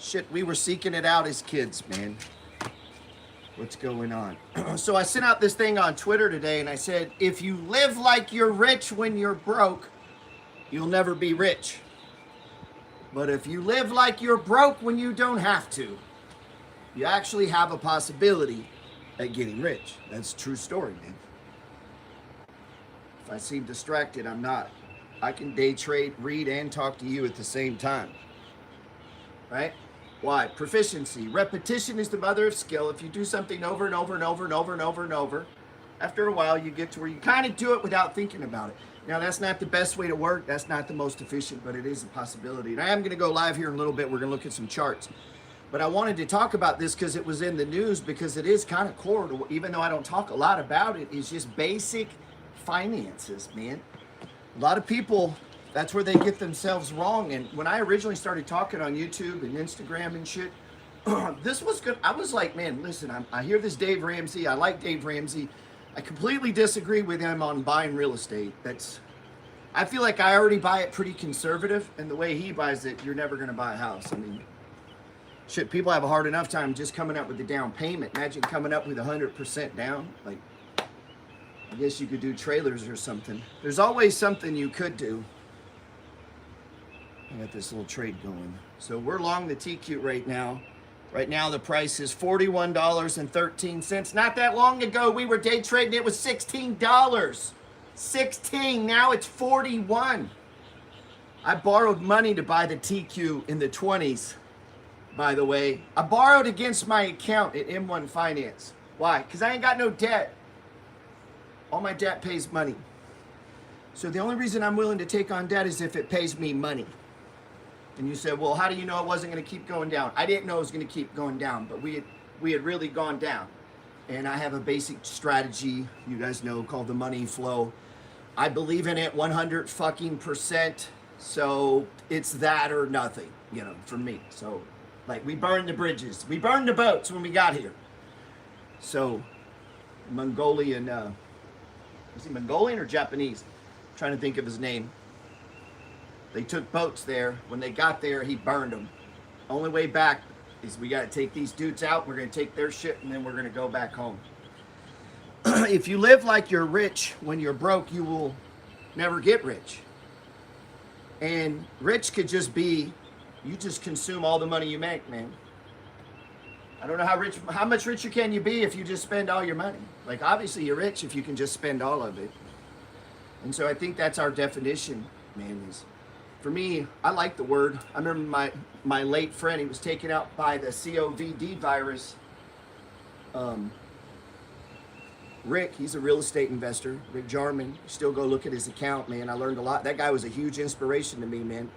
Shit, we were seeking it out as kids, man. What's going on? So I sent out this thing on Twitter today and I said, if you live like you're rich when you're broke, you'll never be rich. But if you live like you're broke when you don't have to, you actually have a possibility at getting rich. That's a true story, man. If I seem distracted, I'm not. I can day trade, read, and talk to you at the same time. Right? Why? Proficiency. Repetition is the mother of skill. If you do something over and over and over and over and over and over, after a while you get to where you kind of do it without thinking about it. Now, that's not the best way to work. That's not the most efficient, but it is a possibility. And I am going to go live here in a little bit. We're going to look at some charts. But I wanted to talk about this because it was in the news, because it is kind of core to, even though I don't talk a lot about it, is just basic finances, man. A lot of people, that's where they get themselves wrong. And when I originally started talking on YouTube and Instagram and shit, this was good. I was like, man, listen, I hear this Dave Ramsey. I like Dave Ramsey. I completely disagree with him on buying real estate. I feel like I already buy it pretty conservative, and the way he buys it, you're never going to buy a house. I mean, shit, people have a hard enough time just coming up with the down payment. Imagine coming up with 100% down. Like, I guess you could do trailers or something. There's always something you could do. I got this little trade going. So we're long the TQ right now. Right now the price is $41.13. Not that long ago we were day trading, it was $16. 16, now it's 41. I borrowed money to buy the TQ in the 20s, by the way. I borrowed against my account at M1 Finance. Why? Because I ain't got no debt. All my debt pays money. So the only reason I'm willing to take on debt is if it pays me money. And you said, well, how do you know it wasn't going to keep going down? I didn't know it was going to keep going down, but we had really gone down. And I have a basic strategy, you guys know, called the money flow. I believe in it 100%. So it's that or nothing, you know, for me. So like we burned the bridges. We burned the boats when we got here. So Mongolian, was he Mongolian or Japanese? I'm trying to think of his name. They took boats there. When they got there, he burned them. Only way back is we got to take these dudes out. We're going to take their shit, and then we're going to go back home. If you live like you're rich when you're broke, you will never get rich. And rich could just be, you just consume all the money you make, man. I don't know how much richer can you be if you just spend all your money? Like, obviously you're rich if you can just spend all of it. And so I think that's our definition, man, is, for me, I like the word. I remember my late friend, he was taken out by the COVID virus. Rick, he's a real estate investor. Rick Jarman, still go look at his account, man. I learned a lot. That guy was a huge inspiration to me, man.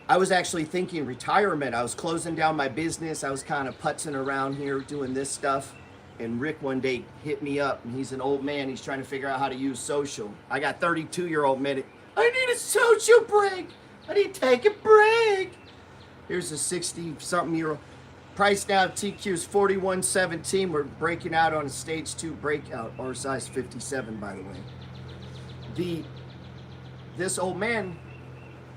I was actually thinking retirement. I was closing down my business. I was kind of putzing around here doing this stuff. And Rick one day hit me up, and he's an old man. He's trying to figure out how to use social. I got 32-year-old men. I need a social break. I need to take a break. Here's a 60-something-year-old. Price now of TQ is $41.17. We're breaking out on a stage 2 breakout, or size 57, by the way. This old man,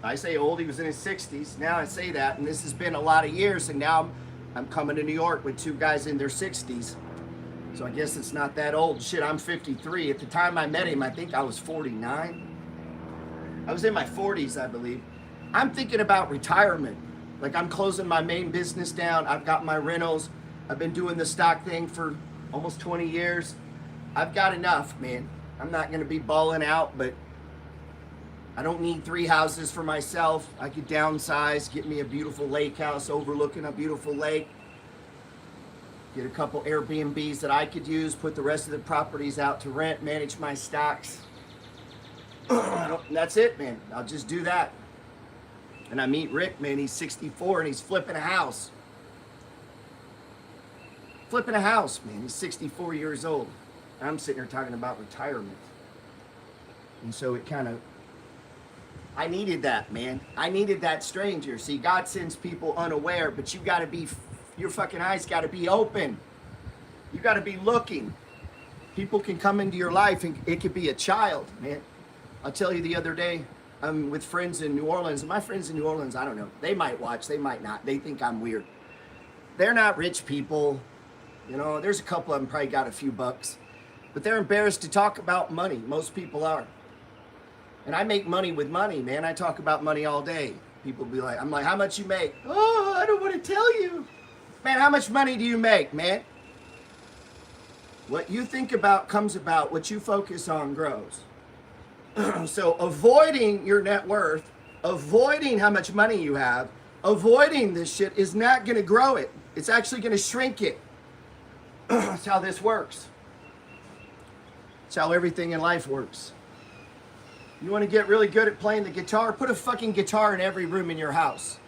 I say old, he was in his 60s. Now I say that, and this has been a lot of years, and now I'm coming to New York with 2 guys in their 60s. So I guess it's not that old. Shit, I'm 53. At the time I met him, I think I was 49. I was in my 40s, I believe. I'm thinking about retirement. Like, I'm closing my main business down. I've got my rentals. I've been doing the stock thing for almost 20 years. I've got enough, man. I'm not going to be balling out, but I don't need 3 houses for myself. I could downsize, get me a beautiful lake house overlooking a beautiful lake. Get a couple Airbnbs that I could use, put the rest of the properties out to rent, manage my stocks. That's it, man. I'll just do that. And I meet Rick, man. He's 64 and he's flipping a house. Flipping a house, man. He's 64 years old. And I'm sitting here talking about retirement. And so it kind of, I needed that, man. I needed that stranger. See, God sends people unaware, but you got to be, your fucking eyes got to be open. You got to be looking. People can come into your life and it could be a child, man. I'll tell you the other day, I'm with friends in New Orleans. And my friends in New Orleans, I don't know. They might watch, they might not. They think I'm weird. They're not rich people. You know, there's a couple of them probably got a few bucks. But they're embarrassed to talk about money. Most people are. And I make money with money, man. I talk about money all day. People be like, I'm like, how much you make? Oh, I don't want to tell you. Man, how much money do you make, man? What you think about comes about. What you focus on grows. So avoiding your net worth, avoiding how much money you have, avoiding this shit is not going to grow it. It's actually going to shrink it. That's how this works. It's how everything in life works. You want to get really good at playing the guitar? Put a fucking guitar in every room in your house.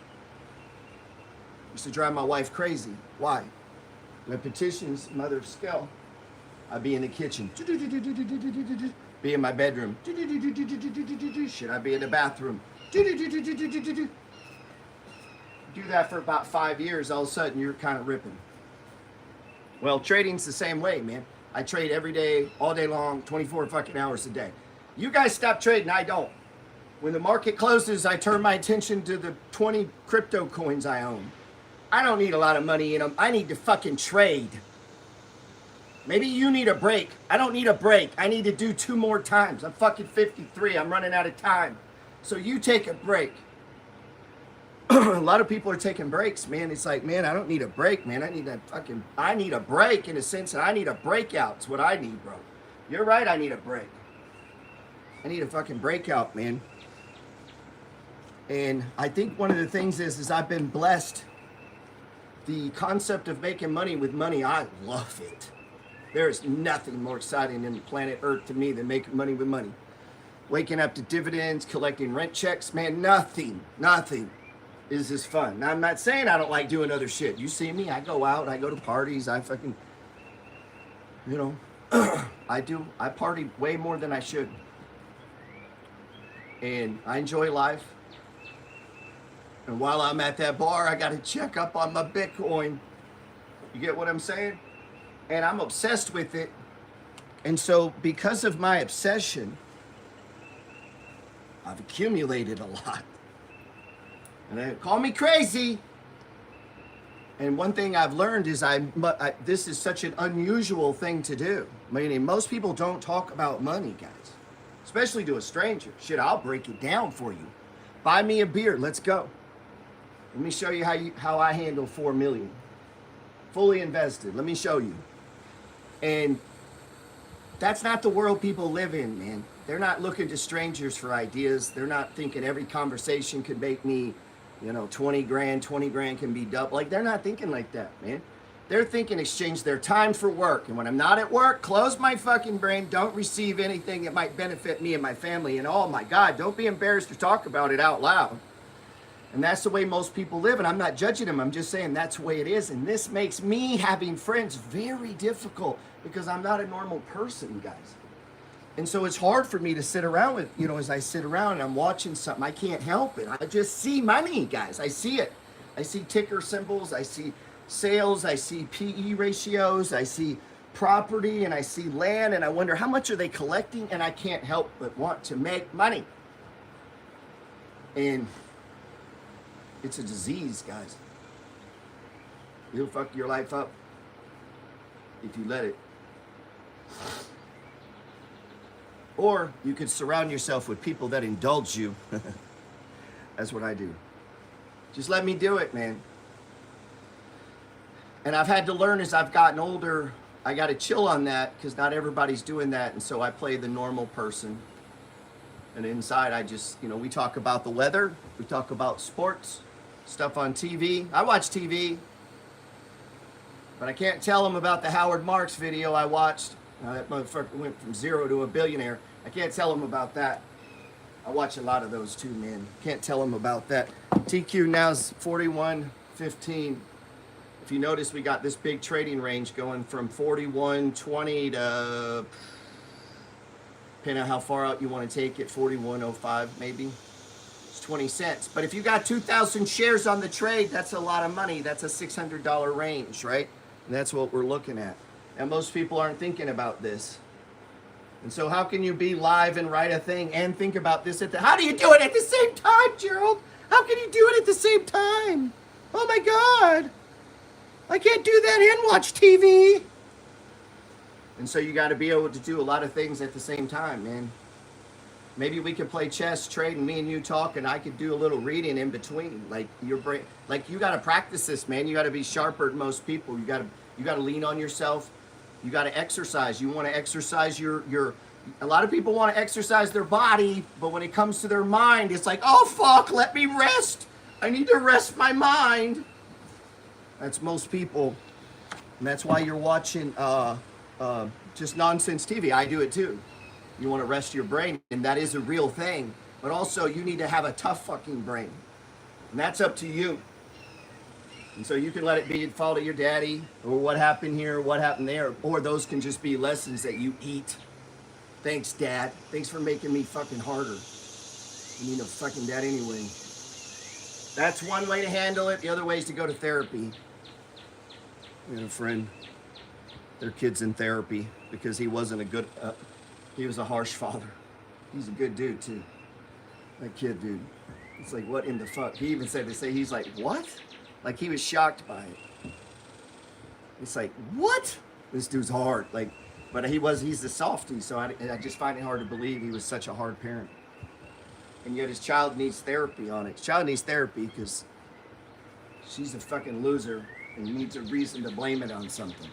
Used to drive my wife crazy. Why? Repetition's mother of skill. I'd be in the kitchen. Be in my bedroom. Should I be in the bathroom? Do that for about 5 years, all of a sudden you're kind of ripping. Well, trading's the same way, man. I trade every day, all day long, 24 fucking hours a day. You guys stop trading, I don't. When the market closes, I turn my attention to the 20 crypto coins I own. I don't need a lot of money in them. I need to fucking trade. Maybe you need a break. I don't need a break. I need to do 2 more times. I'm fucking 53. I'm running out of time. So you take a break. A lot of people are taking breaks, man. It's like, man, I don't need a break, man. I need a break in a sense that I need a breakout. It's what I need, bro. You're right, I need a break. I need a fucking breakout, man. And I think one of the things is I've been blessed. The concept of making money with money, I love it. There is nothing more exciting in planet Earth to me than making money with money. Waking up to dividends, collecting rent checks, man, nothing is as fun. Now, I'm not saying I don't like doing other shit. You see me, I go out, I go to parties, I fucking, you know, I party way more than I should. And I enjoy life. And while I'm at that bar, I got to check up on my Bitcoin. You get what I'm saying? And I'm obsessed with it. And so because of my obsession, I've accumulated a lot. And they call me crazy. And one thing I've learned is this is such an unusual thing to do. Meaning most people don't talk about money, guys. Especially to a stranger. Shit, I'll break it down for you. Buy me a beer. Let's go. Let me show you how I handle 4 million. Fully invested. Let me show you. And that's not the world people live in, man. They're not looking to strangers for ideas. They're not thinking every conversation could make me, 20 grand can be double. Like, they're not thinking like that, man. They're thinking exchange their time for work. And when I'm not at work, close my fucking brain. Don't receive anything that might benefit me and my family. And oh my God, don't be embarrassed to talk about it out loud. And that's the way most people live. And I'm not judging them. I'm just saying that's the way it is. And this makes me having friends very difficult because I'm not a normal person, guys. And so it's hard for me to sit around with, as I sit around and I'm watching something, I can't help it. I just see money, guys. I see it. I see ticker symbols. I see sales. I see PE ratios. I see property and I see land. And I wonder how much are they collecting? And I can't help but want to make money. And it's a disease, guys. It'll fuck your life up if you let it. Or you could surround yourself with people that indulge you. That's what I do. Just let me do it, man. And I've had to learn as I've gotten older, I got to chill on that because not everybody's doing that. And so I play the normal person. And inside I just, we talk about the weather. We talk about sports, stuff on TV. I watch TV. But I can't tell them about the Howard Marks video I watched. That motherfucker went from 0 to a billionaire. I can't tell them about that. I watch a lot of those too, man. Can't tell them about that. TQ now's 41.15. If you notice, we got this big trading range going from 41.20 to, depending on how far out you want to take it, 41.05 maybe. It's 20 cents. But if you got 2,000 shares on the trade, that's a lot of money. That's a $600 range, right? And that's what we're looking at. And most people aren't thinking about this. And so how can you be live and write a thing and think about this how do you do it at the same time, Gerald? How can you do it at the same time? Oh my God. I can't do that and watch TV. And so you got to be able to do a lot of things at the same time, man. Maybe we could play chess, trade, and me and you talk, and I could do a little reading in between. Like your brain, like you got to practice this, man. You got to be sharper than most people. You got to lean on yourself. You got to exercise. You want to exercise your. A lot of people want to exercise their body, but when it comes to their mind, it's like, oh fuck, let me rest. I need to rest my mind. That's most people, and that's why you're watching just nonsense TV. I do it too. You want to rest your brain, and that is a real thing. But also, you need to have a tough fucking brain, and that's up to you. And so you can let it be the fault of your daddy, or what happened here, what happened there, or those can just be lessons that you eat. Thanks, Dad. Thanks for making me fucking harder. I need a fucking dad anyway. That's one way to handle it. The other way is to go to therapy. I had a friend, their kid's in therapy because he wasn't a good, he was a harsh father. He's a good dude too. That kid, dude. It's like, what in the fuck? He even said he's like, what? Like he was shocked by it. It's like, what? This dude's hard. Like, but he's a softie, so I just find it hard to believe he was such a hard parent. And yet his child needs therapy on it. His child needs therapy because she's a fucking loser and needs a reason to blame it on something.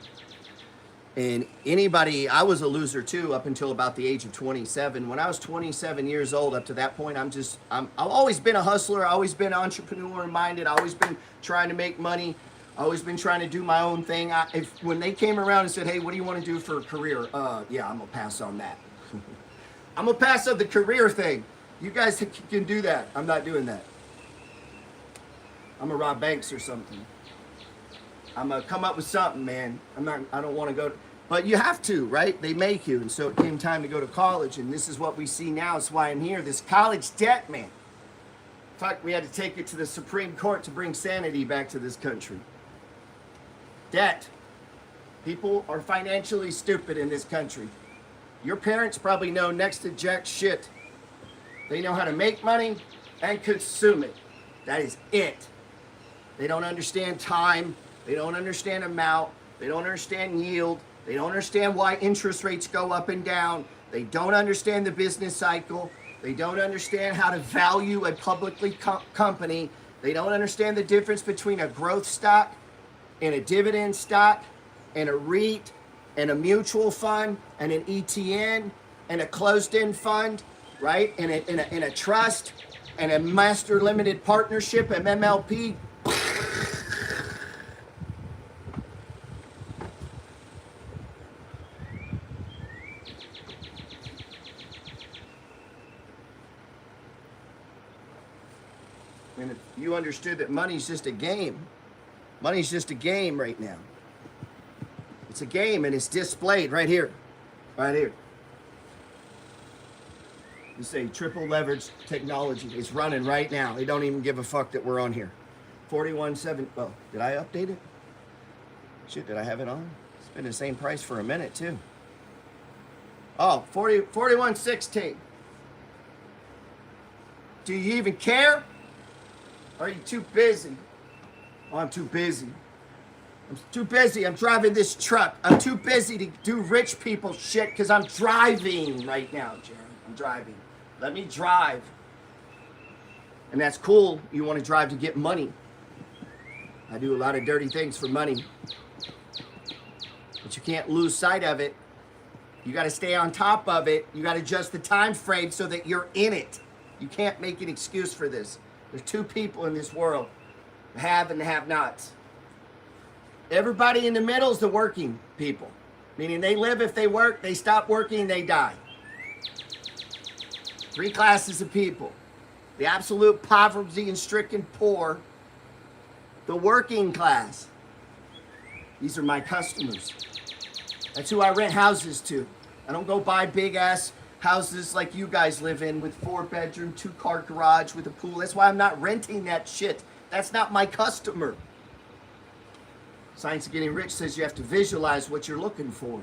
And I was a loser too up until about the age of 27. When I was 27 years old, up to that point, I've always been a hustler. I've always been entrepreneur minded. I've always been trying to make money. I've always been trying to do my own thing. When they came around and said, hey, what do you want to do for a career? Yeah, I'm gonna pass on that. I'm gonna pass on the career thing. You guys can do that. I'm not doing that. I'm gonna rob banks or something. I'm gonna come up with something, man. I don't want to go, but you have to, right? They make you. And so it came time to go to college, and this is what we see now. It's why I'm here. This college debt, man. Fuck, we had to take it to the Supreme Court to bring sanity back to this country. Debt. People are financially stupid in this country. Your parents probably know next to jack shit. They know how to make money and consume it. That is it. They don't understand time. They don't understand amount. They don't understand yield. They don't understand why interest rates go up and down. They don't understand the business cycle. They don't understand how to value a publicly company. They don't understand the difference between a growth stock and a dividend stock and a REIT and a mutual fund and an ETN and a closed-end fund, right? And a trust and a master limited partnership, an MLP. And if you understood that money's just a game, money's just a game right now. It's a game and it's displayed right here, right here. You say triple leverage technology. It's running right now. They don't even give a fuck that we're on here. 41.7. Oh, did I update it? Shit, did I have it on? It's been the same price for a minute too. Oh, 41.16. Do you even care? Are you too busy? Oh, I'm too busy. I'm too busy. I'm driving this truck. I'm too busy to do rich people shit because I'm driving right now, Jerry. I'm driving. Let me drive. And that's cool. You want to drive to get money. I do a lot of dirty things for money. But you can't lose sight of it. You got to stay on top of it. You got to adjust the time frame so that you're in it. You can't make an excuse for this. There's two people in this world, the have and the have-nots. Everybody in the middle is the working people, meaning they live if they work, they stop working, they die. Three classes of people: the absolute poverty and stricken poor, the working class. These are my customers. That's who I rent houses to. I don't go buy big ass houses like you guys live in with 4-bedroom, 2-car garage with a pool. That's why I'm not renting that shit. That's not my customer. Science of Getting Rich says you have to visualize what you're looking for.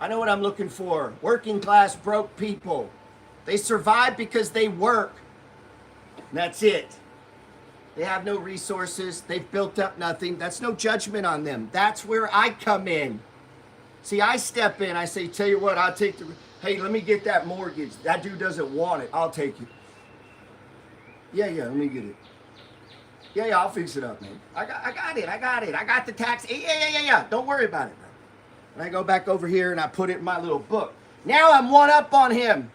I know what I'm looking for. Working class, broke people. They survive because they work. And that's it. They have no resources. They've built up nothing. That's no judgment on them. That's where I come in. See, I step in. I say, tell you what, I'll take the... Hey, let me get that mortgage. That dude doesn't want it. I'll take it. Yeah, let me get it. Yeah, I'll fix it up, man. I got it. I got the tax. Yeah. Don't worry about it, bro. And I go back over here and I put it in my little book. Now I'm one up on him.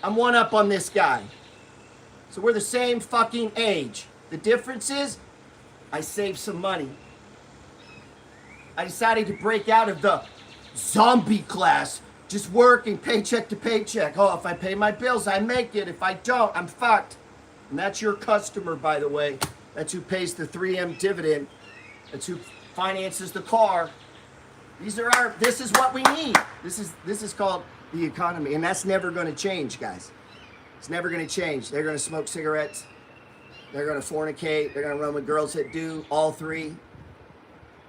I'm one up on this guy. So we're the same fucking age. The difference is I saved some money. I decided to break out of the zombie class, just working paycheck to paycheck. Oh, if I pay my bills, I make it. If I don't, I'm fucked. And that's your customer, by the way. That's who pays the 3M dividend. That's who finances the car. This is what we need. This is called the economy, and that's never going to change, guys. It's never going to change. They're going to smoke cigarettes. They're going to fornicate. They're going to run with girls that do all three.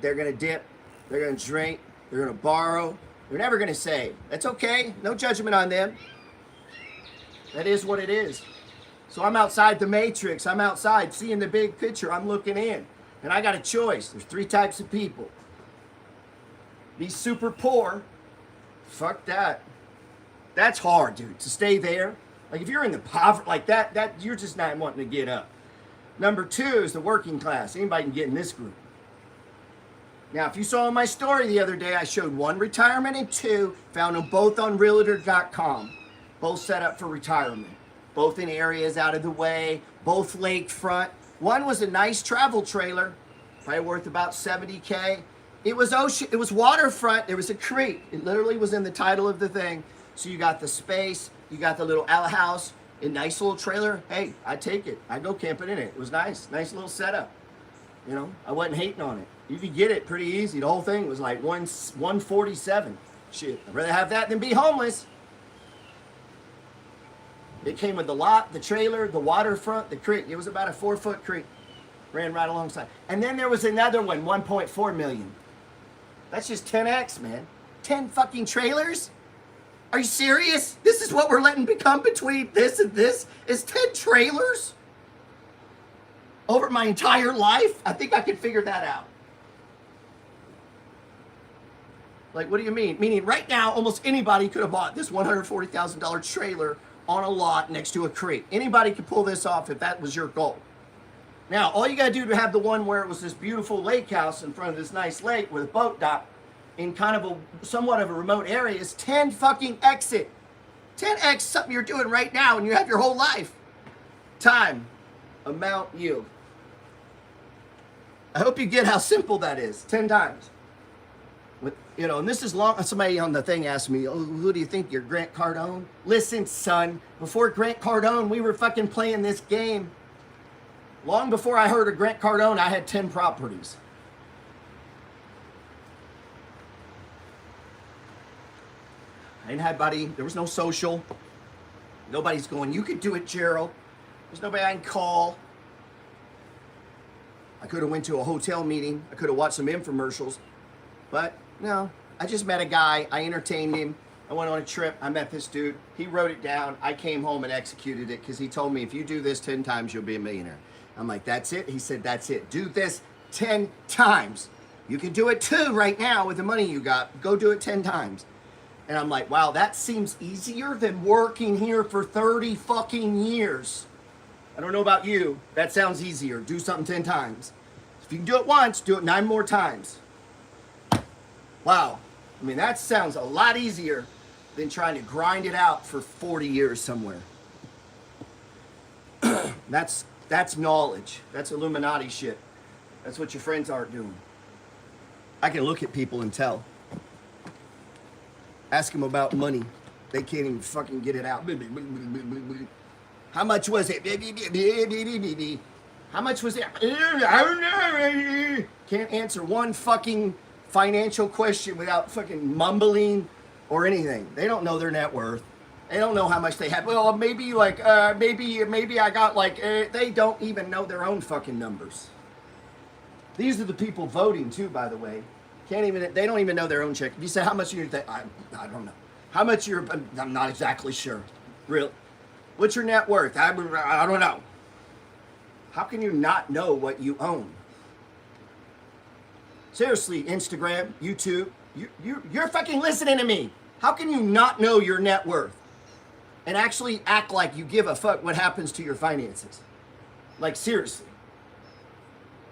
They're going to dip. They're going to drink. They're going to borrow. They're never going to save. That's okay. No judgment on them. That is what it is. So I'm outside the matrix. I'm outside seeing the big picture. I'm looking in. And I got a choice. There's 3 types of people. Be super poor. Fuck that. That's hard, dude, to stay there. Like, if you're in the poverty like that you're just not wanting to get up. Number 2 is the working class. Anybody can get in this group. Now, if you saw my story the other day, I showed 1 retirement and 2. Found them both on Realtor.com. Both set up for retirement. Both in areas out of the way. Both lakefront. One was a nice travel trailer, probably worth about $70K. It was ocean. It was waterfront. There was a creek. It literally was in the title of the thing. So you got the space. You got the little outhouse. A nice little trailer. Hey, I'd take it. I'd go camping in it. It was nice. Nice little setup. You know, I wasn't hating on it. You could get it pretty easy. The whole thing was like 147. Shit, I'd rather have that than be homeless. It came with the lot, the trailer, the waterfront, the creek. It was about a 4-foot creek. Ran right alongside. And then there was another one, 1.4 million. That's just 10x, man. 10 fucking trailers? Are you serious? This is what we're letting become between this and this? Is 10 trailers? Over my entire life? I think I could figure that out. Like, what do you mean? Meaning right now, almost anybody could have bought this $140,000 trailer on a lot next to a creek. Anybody could pull this off if that was your goal. Now, all you got to do to have the one where it was this beautiful lake house in front of this nice lake with a boat dock in kind of a somewhat of a remote area is 10 fucking exit. 10x something you're doing right now and you have your whole life. Time, amount, yield. I hope you get how simple that is. 10 times. With, you know, and this is long. Somebody on the thing asked me, oh, who do you think you're, Grant Cardone? Listen, son, before Grant Cardone, we were fucking playing this game. Long before I heard of Grant Cardone, I had 10 properties. I didn't have anybody. There was no social. Nobody's going, you could do it, Gerald. There's nobody I can call. I could have went to a hotel meeting. I could have watched some infomercials. But, no, I just met a guy. I entertained him. I went on a trip. I met this dude. He wrote it down. I came home and executed it because he told me, if you do this 10 times, you'll be a millionaire. I'm like, that's it? He said, that's it. Do this 10 times. You can do it too right now with the money you got. Go do it 10 times. And I'm like, wow, that seems easier than working here for 30 fucking years. I don't know about you. That sounds easier. Do something 10 times. If you can do it once, do it 9 more times. Wow. I mean, that sounds a lot easier than trying to grind it out for 40 years somewhere. That's knowledge. That's Illuminati shit. That's what your friends aren't doing. I can look at people and tell. Ask them about money. They can't even fucking get it out. How much was it? How much was it? Can't answer one fucking financial question without fucking mumbling or anything. They don't know their net worth. They don't know how much they have. Well, maybe like, maybe I got like, they don't even know their own fucking numbers. These are the people voting too, by the way. They don't even know their own check. If you say, how much you think? I don't know. How much I'm not exactly sure. Really? What's your net worth? I don't know. How can you not know what you own? Seriously, Instagram, YouTube, you're fucking listening to me. How can you not know your net worth and actually act like you give a fuck what happens to your finances? Like, seriously.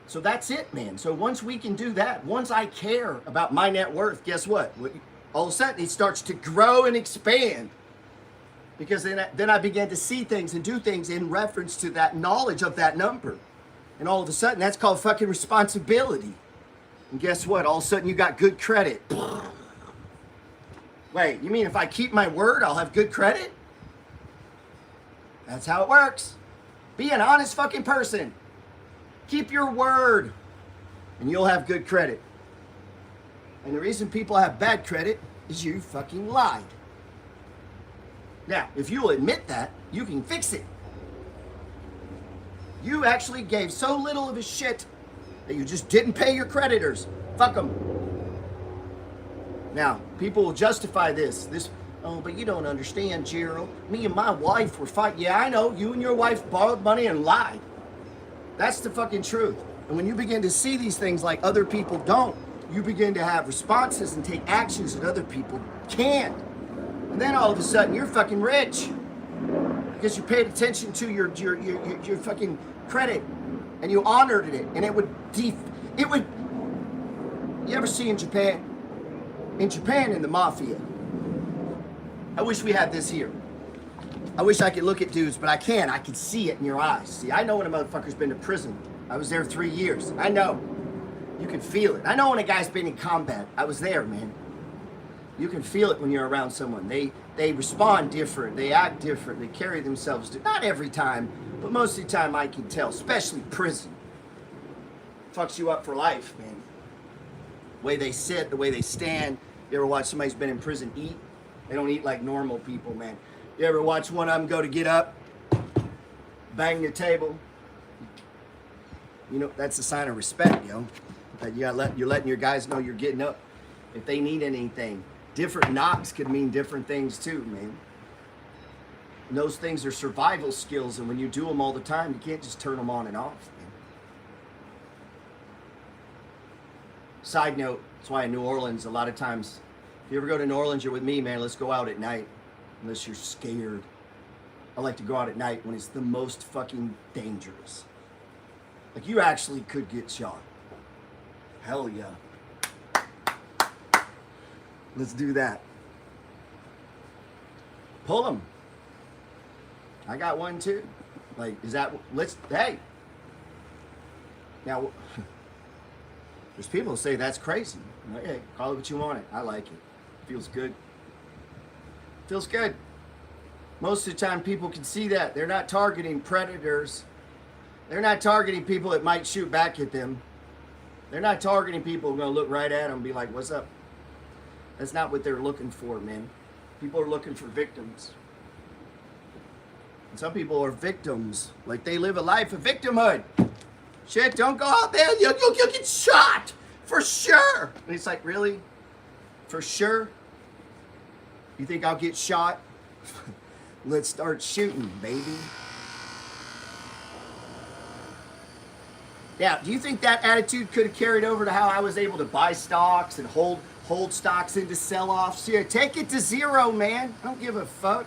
So that's it, man. So once we can do that, once I care about my net worth, guess what? All of a sudden, it starts to grow and expand. Because then I began to see things and do things in reference to that knowledge of that number. And all of a sudden, that's called fucking responsibility. And guess what? All of a sudden, you got good credit. Wait, you mean if I keep my word, I'll have good credit? That's how it works. Be an honest fucking person. Keep your word, and you'll have good credit. And the reason people have bad credit is you fucking lied. Now, if you'll admit that, you can fix it. You actually gave so little of a shit that you just didn't pay your creditors. Fuck them. Now, people will justify this. Oh, but you don't understand, Gerald. Me and my wife were fighting. Yeah, I know. You and your wife borrowed money and lied. That's the fucking truth. And when you begin to see these things like other people don't, you begin to have responses and take actions that other people can't. And then all of a sudden, you're fucking rich because you paid attention to your fucking credit and you honored it. And you ever see in Japan? In Japan, in the mafia. I wish we had this here. I wish I could look at dudes, but I can't. I can see it in your eyes. See, I know when a motherfucker's been to prison. I was there 3 years. I know. You can feel it. I know when a guy's been in combat. I was there, man. You can feel it when you're around someone. They respond different. They act different. They carry themselves. Not every time, but most of the time I can tell. Especially prison. Fucks you up for life, man. The way they sit, the way they stand. You ever watch somebody who's been in prison eat? They don't eat like normal people, man. You ever watch one of them go to get up, bang the table? You know, that's a sign of respect, yo. That you're letting your guys know you're getting up. If they need anything. Different knocks could mean different things too, man. And those things are survival skills, and when you do them all the time, you can't just turn them on and off, man. Side note, that's why in New Orleans, a lot of times, if you ever go to New Orleans, you're with me, man, let's go out at night. Unless you're scared. I like to go out at night when it's the most fucking dangerous. Like, you actually could get shot. Hell yeah. Let's do that. Pull them. I got one too. Like, hey. Now, there's people who say that's crazy. I'm like, hey, call it what you want it. I like it. Feels good. Feels good. Most of the time people can see that. They're not targeting predators. They're not targeting people that might shoot back at them. They're not targeting people who are going to look right at them and be like, what's up? That's not what they're looking for, man. People are looking for victims. And some people are victims. Like, they live a life of victimhood. Shit, don't go out there. You'll get shot. For sure. And it's like, really? For sure? You think I'll get shot? Let's start shooting, baby. Now, do you think that attitude could have carried over to how I was able to buy stocks and hold stocks into sell-offs? Yeah, take it to zero, man. I don't give a fuck.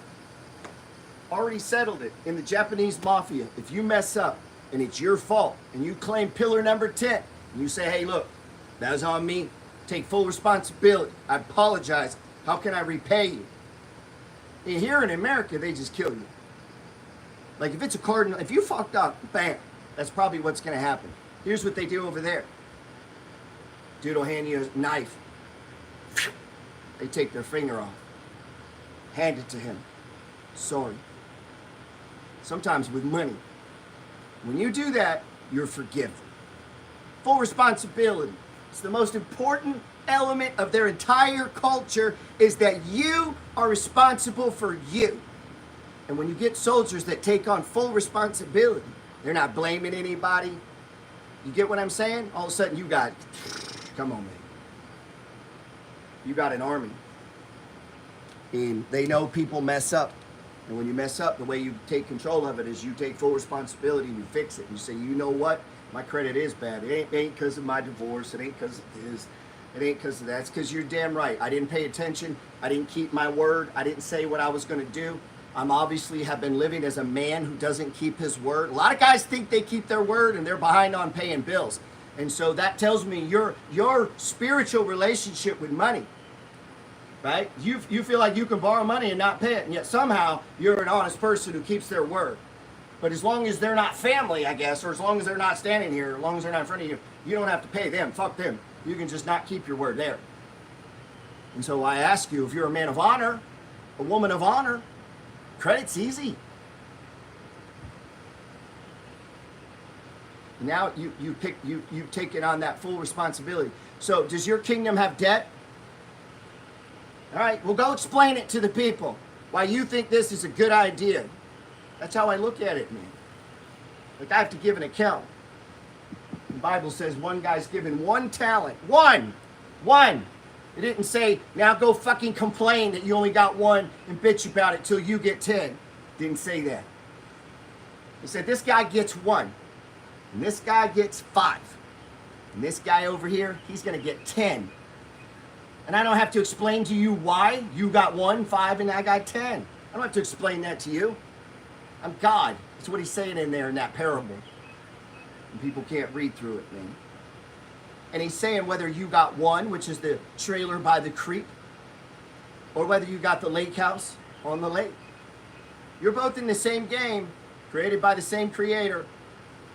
Already settled it. In the Japanese mafia, if you mess up and it's your fault and you claim pillar number 10 and you say, hey, look, that was on me. Take full responsibility. I apologize. How can I repay you? And here in America, they just kill you. Like, if it's a cardinal, if you fucked up, bam, that's probably what's going to happen. Here's what they do over there. Dude will hand you a knife. They take their finger off. Hand it to him. Sorry. Sometimes with money. When you do that, you're forgiven. Full responsibility. It's the most important element of their entire culture, is that you are responsible for you. And when you get soldiers that take on full responsibility, they're not blaming anybody. You get what I'm saying? All of a sudden you got, come on, man. You got an army. And they know people mess up. And when you mess up, the way you take control of it is you take full responsibility and you fix it. You say, you know what? My credit is bad. It ain't because of my divorce. It ain't because of this. It ain't because of that. It's because you're damn right. I didn't pay attention. I didn't keep my word. I didn't say what I was going to do. I'm obviously have been living as a man who doesn't keep his word. A lot of guys think they keep their word and they're behind on paying bills. And so that tells me your spiritual relationship with money, right? You feel like you can borrow money and not pay it, and yet somehow you're an honest person who keeps their word. But as long as they're not family, I guess, or as long as they're not standing here, as long as they're not in front of you, you don't have to pay them. Fuck them. You can just not keep your word there. And so I ask you, if you're a man of honor, a woman of honor, credit's easy. Now you've taken on that full responsibility. So does your kingdom have debt? All right, well, go explain it to the people why you think this is a good idea. That's how I look at it, man. Like I have to give an account. The Bible says one guy's given 1 talent. One. It didn't say, now go fucking complain that you only got 1 and bitch about it till you get 10. Didn't say that. It said this guy gets 1. And this guy gets 5. And this guy over here, he's going to get 10. And I don't have to explain to you why you got 1, 5, and I got 10. I don't have to explain that to you. I'm God. That's what he's saying in there in that parable. And people can't read through it, man. And he's saying whether you got 1, which is the trailer by the creek, or whether you got the lake house on the lake. You're both in the same game, created by the same creator,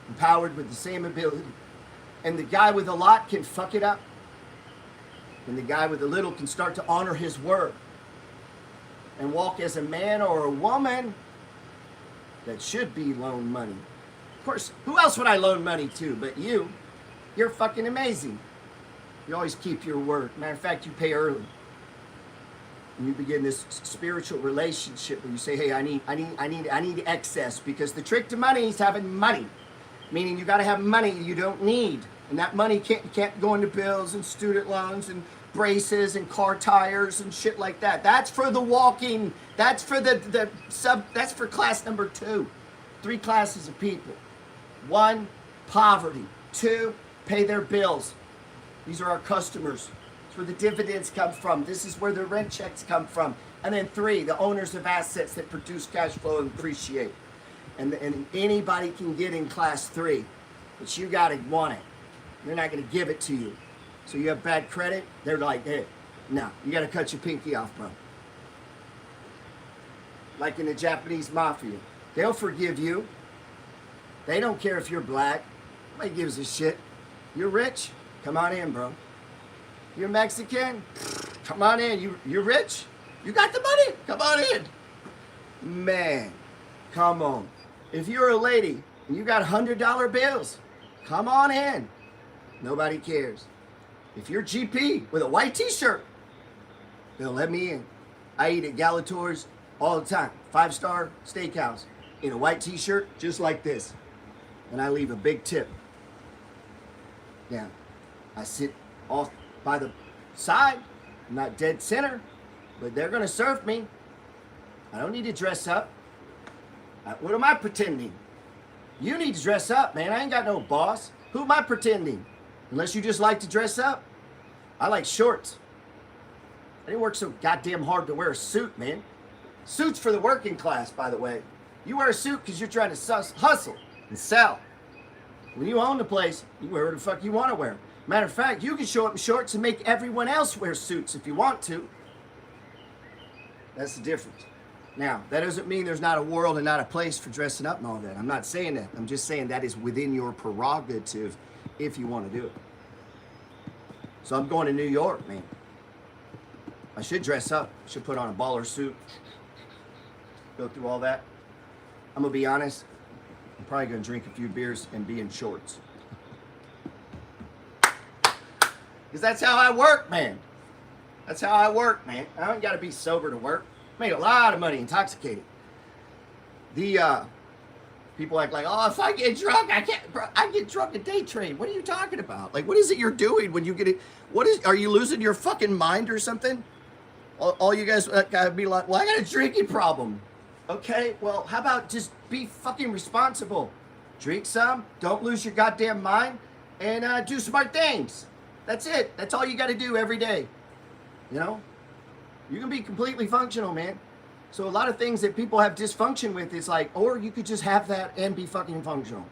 empowered with the same ability. And the guy with a lot can fuck it up. And the guy with a little can start to honor his word and walk as a man or a woman that should be loaned money. Of course, who else would I loan money to but you? You're fucking amazing. You always keep your word. Matter of fact, you pay early. And you begin this spiritual relationship where you say, hey, I need excess, because the trick to money is having money. Meaning you got to have money you don't need. And that money can't go into bills and student loans and braces and car tires and shit like that. That's for the walking. That's for that's for class number 2. 3 classes of people. 1, poverty. 2, pay their bills. These are our customers. It's where the dividends come from. This is where the rent checks come from. And then 3, the owners of assets that produce cash flow and appreciate. And anybody can get in class 3, but you got to want it. They're not going to give it to you. So you have bad credit, they're like, hey, no, you got to cut your pinky off, bro. Like in the Japanese mafia. They'll forgive you. They don't care if you're black. Nobody gives a shit. You're rich? Come on in, bro. You're Mexican? Come on in. You're rich? You got the money? Come on in. Man, come on. If you're a lady and you got $100 bills, come on in. Nobody cares. If you're GP with a white t-shirt, they'll let me in. I eat at Galatore's all the time. 5-star steakhouse in a white t-shirt just like this. And I leave a big tip. Now, I sit off by the side. I'm not dead center, but they're going to serve me. I don't need to dress up. What am I pretending? You need to dress up, man. I ain't got no boss. Who am I pretending? Unless you just like to dress up. I like shorts. I didn't work so goddamn hard to wear a suit, man. Suits for the working class, by the way. You wear a suit because you're trying to hustle and sell. When you own the place, you wear what the fuck you want to wear. Matter of fact, you can show up in shorts and make everyone else wear suits if you want to. That's the difference. Now, that doesn't mean there's not a world and not a place for dressing up and all that. I'm not saying that. I'm just saying that is within your prerogative if you want to do it. So I'm going to New York, man. I should dress up. I should put on a baller suit. Go through all that. I'm going to be honest. I'm probably going to drink a few beers and be in shorts. Because that's how I work, man. That's how I work, man. I don't got to be sober to work. Made a lot of money intoxicated. People act like, oh, if I get drunk, I can't. Bro, I get drunk and day trade. What are you talking about? Like, what is it you're doing when you get it? Are you losing your fucking mind or something? All you guys gotta be like, well, I got a drinking problem. Okay, well, how about just be fucking responsible? Drink some, don't lose your goddamn mind, and do smart things. That's it. That's all you gotta do every day. You know? You can be completely functional, man. So a lot of things that people have dysfunction with, it's like, or you could just have that and be fucking functional.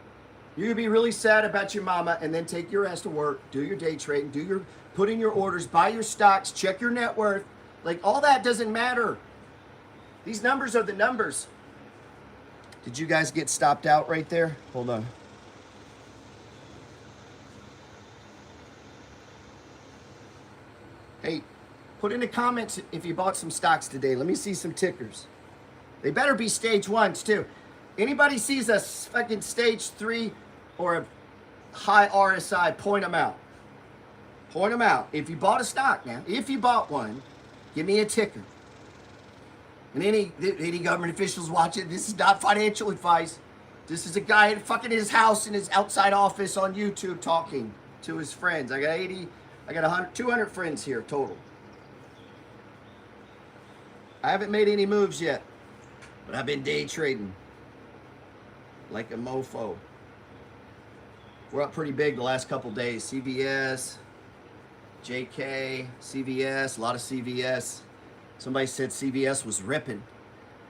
You could be really sad about your mama and then take your ass to work, do your day trading, put in your orders, buy your stocks, check your net worth. Like, all that doesn't matter. These numbers are the numbers. Did you guys get stopped out right there? Hold on. Hey, put in the comments if you bought some stocks today. Let me see some tickers. They better be stage ones too. Anybody sees a fucking stage 3 or a high RSI, point them out. Point them out. If you bought a stock now, if you bought one, give me a ticker. And any government officials watching, this is not financial advice. This is a guy at fucking his house in his outside office on YouTube talking to his friends. I got 100, 200 friends here total. I haven't made any moves yet, but I've been day trading like a mofo. We're up pretty big the last couple days. CVS, JK, CVS, a lot of CVS. Somebody said CVS was ripping.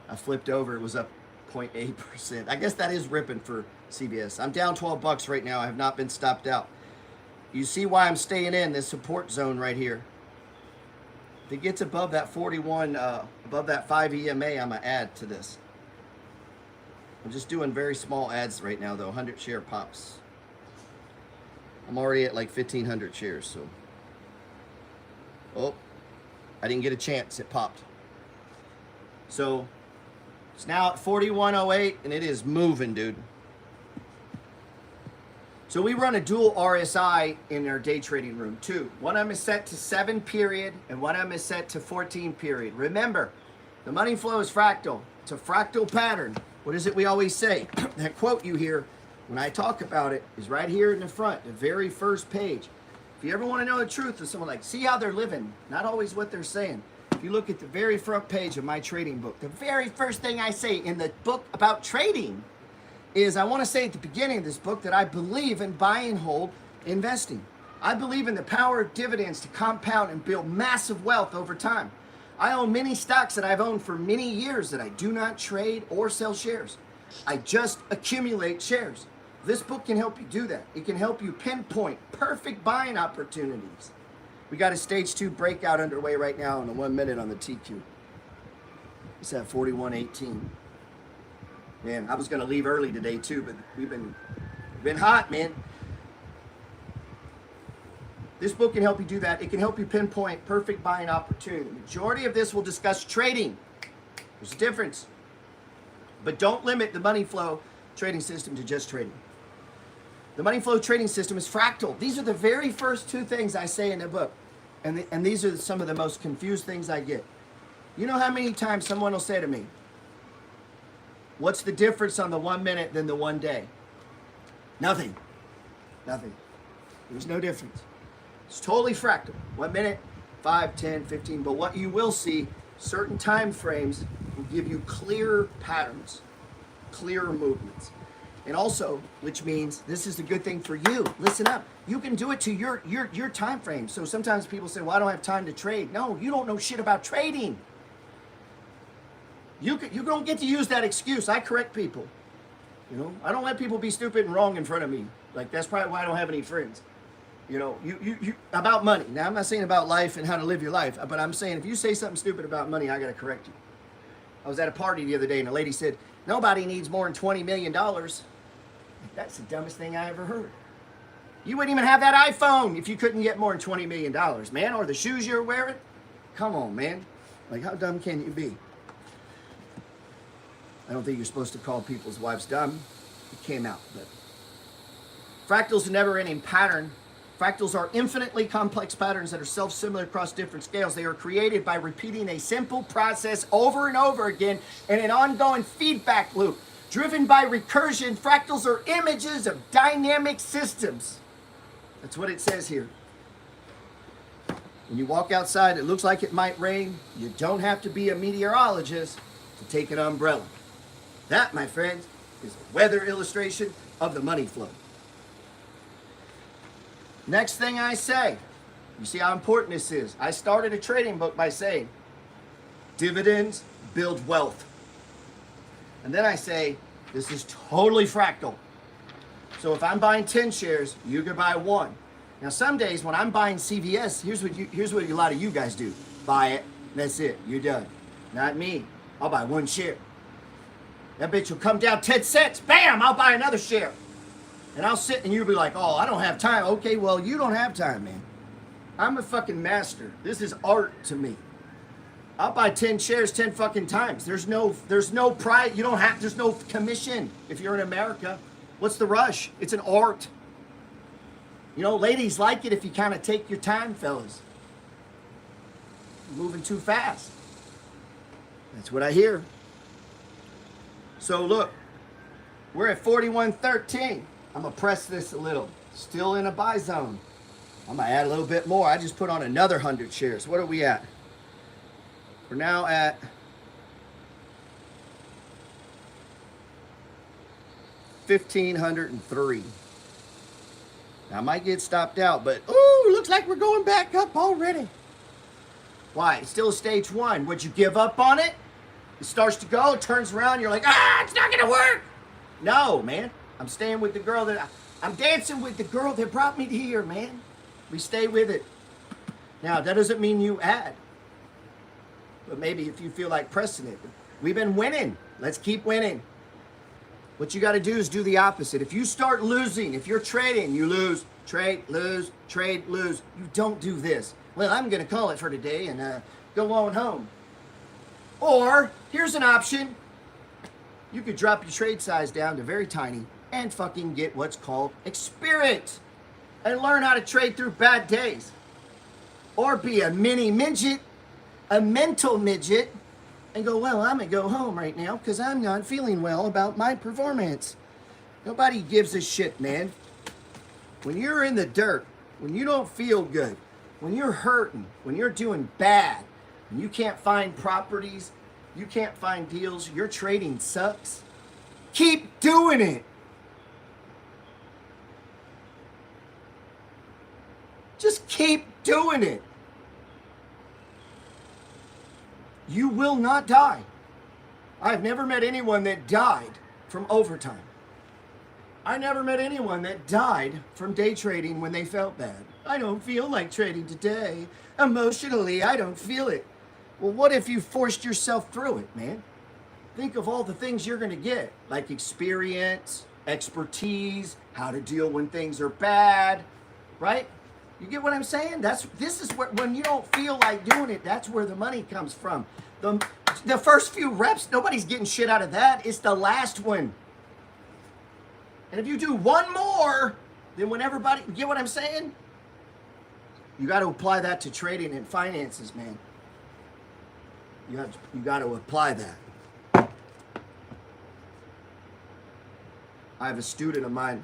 I flipped over, it was up 0.8%. I guess that is ripping for CVS. I'm down 12 bucks right now. I have not been stopped out. You see why I'm staying in this support zone right here. If it gets above that 41, above that 5 EMA, I'm gonna add to this. I'm just doing very small ads right now though, 100 share pops. I'm already at like 1,500 shares, so. Oh, I didn't get a chance, it popped. So, it's now at 41.08 and it is moving, dude. So we run a dual RSI in our day trading room too. One of them is set to 7 period and one of them is set to 14 period. Remember, the money flow is fractal. It's a fractal pattern. What is it we always say? That quote you hear when I talk about it is right here in the front, the very first page. If you ever want to know the truth of someone, like, see how they're living, not always what they're saying. If you look at the very front page of my trading book, the very first thing I say in the book about trading is I want to say at the beginning of this book that I believe in buy and hold investing. I believe in the power of dividends to compound and build massive wealth over time. I own many stocks that I've owned for many years that I do not trade or sell shares. I just accumulate shares. This book can help you do that. It can help you pinpoint perfect buying opportunities. We got a stage 2 breakout underway right now in the 1 minute on the TQ. It's at 41.18. Man, I was going to leave early today too, but we've been hot, man. This book can help you do that. It can help you pinpoint perfect buying opportunity. The majority of this will discuss trading. There's a difference. But don't limit the money flow trading system to just trading. The money flow trading system is fractal. These are the very first 2 things I say in the book. And these are some of the most confused things I get. You know how many times someone will say to me, what's the difference on the 1 minute than the 1 day? Nothing. Nothing. There's no difference. It's totally fractal. 1 minute, 5, 10, 15. But what you will see, certain time frames will give you clear patterns, clearer movements. And also, which means this is a good thing for you. Listen up. You can do it to your time frame. So sometimes people say, well, I don't have time to trade. No, you don't know shit about trading. You don't get to use that excuse. I correct people. You know, I don't let people be stupid and wrong in front of me. Like, that's probably why I don't have any friends. You know, you about money. Now, I'm not saying about life and how to live your life, but I'm saying if you say something stupid about money, I got to correct you. I was at a party the other day and a lady said, nobody needs more than $20 million. That's the dumbest thing I ever heard. You wouldn't even have that iPhone if you couldn't get more than $20 million, man, or the shoes you're wearing. Come on, man. Like, how dumb can you be? I don't think you're supposed to call people's wives dumb. It came out, but fractals are never-ending pattern. Fractals are infinitely complex patterns that are self-similar across different scales. They are created by repeating a simple process over and over again in an ongoing feedback loop. driven by recursion. Fractals are images of dynamic systems. That's what it says here. When you walk outside, it looks like it might rain. You don't have to be a meteorologist to take an umbrella. That, my friends, is a weather illustration of the money flow. Next thing I say, you see how important this is. I started a trading book by saying, dividends build wealth. And then I say, this is totally fractal. So if I'm buying 10 shares, you can buy one. Now some days when I'm buying CVS, here's what a lot of you guys do. Buy it, that's it, you're done. Not me. I'll buy one share. That bitch will come down 10 cents. Bam, I'll buy another share. And I'll sit and you'll be like, oh, I don't have time. Okay, well, you don't have time, man. I'm a fucking master. This is art to me. I'll buy 10 shares 10 fucking times. There's no price. You don't have, there's no commission if you're in America. What's the rush? It's an art. You know, ladies like it if you kind of take your time, fellas. You're moving too fast. That's what I hear. So look, we're at 41.13. I'm gonna press this a little. Still in a buy zone. I'm gonna add a little bit more. I just put on another 100 shares. What are we at? We're now at 1,503. Now I might get stopped out, but ooh, looks like we're going back up already. Why? It's still stage one. Would you give up on it? It starts to go, it turns around, you're like, it's not gonna work. No, man. I'm staying with the girl that I'm dancing with the girl that brought me here, man. We stay with it. Now, that doesn't mean you add. But maybe if you feel like pressing it. We've been winning. Let's keep winning. What you got to do is do the opposite. If you start losing, if you're trading, you lose, trade, lose, trade, lose. You don't do this. Well, I'm going to call it for today and go on home. Or, here's an option. You could drop your trade size down to very tiny and fucking get what's called experience and learn how to trade through bad days. Or be a mini midget, a mental midget, and go, well, I'm going to go home right now because I'm not feeling well about my performance. Nobody gives a shit, man. When you're in the dirt, when you don't feel good, when you're hurting, when you're doing bad, when you can't find properties, you can't find deals, your trading sucks, keep doing it. Just keep doing it. You will not die. I've never met anyone that died from overtime. I never met anyone that died from day trading when they felt bad. I don't feel like trading today. Emotionally, I don't feel it. Well, what if you forced yourself through it, man? Think of all the things you're going to get, like experience, expertise, how to deal when things are bad, right? You get what I'm saying? This is where, when you don't feel like doing it, that's where the money comes from. The first few reps, nobody's getting shit out of that. It's the last one. And if you do one more, then when everybody, you get what I'm saying? You got to apply that to trading and finances, man. You got to apply that. I have a student of mine.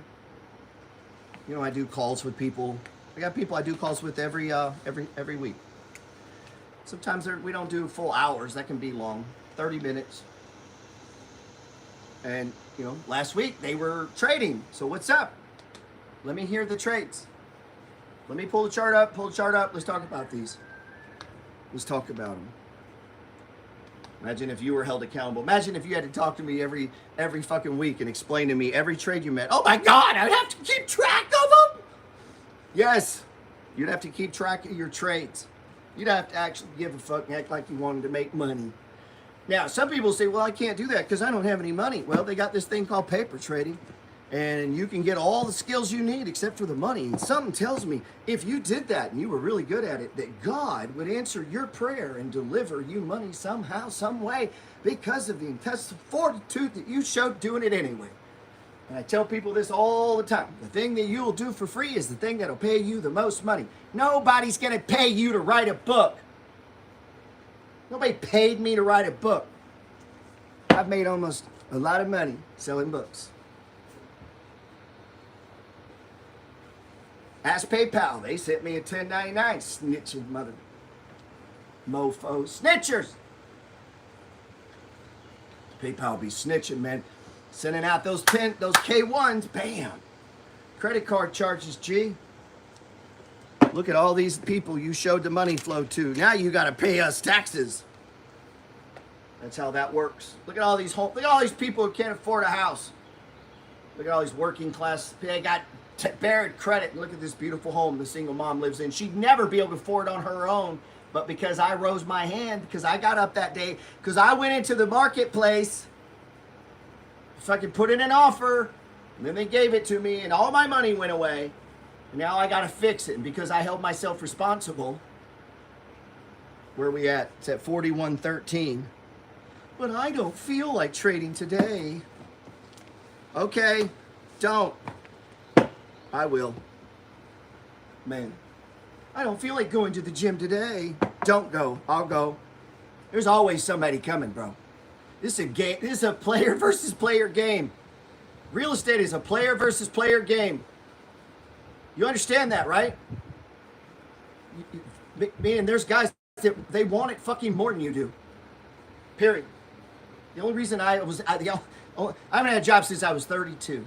You know, I do calls with people. I got people I do calls with every week. Sometimes we don't do full hours. That can be long, 30 minutes. And, you know, last week they were trading. So what's up? Let me hear the trades. Let me pull the chart up, Let's talk about these. Let's talk about them. Imagine if you were held accountable. Imagine if you had to talk to me every fucking week and explain to me every trade you made. Oh my God, I'd have to keep track of them. Yes, you'd have to keep track of your trades. You'd have to actually give a fuck and act like you wanted to make money. Now, some people say, well, I can't do that because I don't have any money. Well, they got this thing called paper trading, and you can get all the skills you need except for the money. And something tells me if you did that and you were really good at it, that God would answer your prayer and deliver you money somehow, some way, because of the intestinal fortitude that you showed doing it anyway. And I tell people this all the time. The thing that you will do for free is the thing that'll pay you the most money. Nobody's going to pay you to write a book. Nobody paid me to write a book. I've made almost A lot of money selling books. Ask PayPal. They sent me a 1099. Snitching mother. Mofo. Snitchers. PayPal be snitching, man. Sending out those K1s. Bam. Credit card charges, G. Look at all these people you showed the money flow to. Now you got to pay us taxes. That's how that works. Look at all these people who can't afford a house. Look at all these working class. They got Barrett credit. And look at this beautiful home the single mom lives in. She'd never be able to afford it on her own, but because I rose my hand, because I got up that day, because I went into the marketplace, fucking put in an offer, and then they gave it to me, and all my money went away. And now I got to fix it. And because I held myself responsible, where we at? It's at 41.13. But I don't feel like trading today. Okay, don't. I will. Man, I don't feel like going to the gym today. Don't go. I'll go. There's always somebody coming, bro. This is a game. This is a player versus player game. Real estate is a player versus player game. You understand that, right? Man, there's guys that they want it fucking more than you do. Period. The only reason I haven't had a job since I was 32.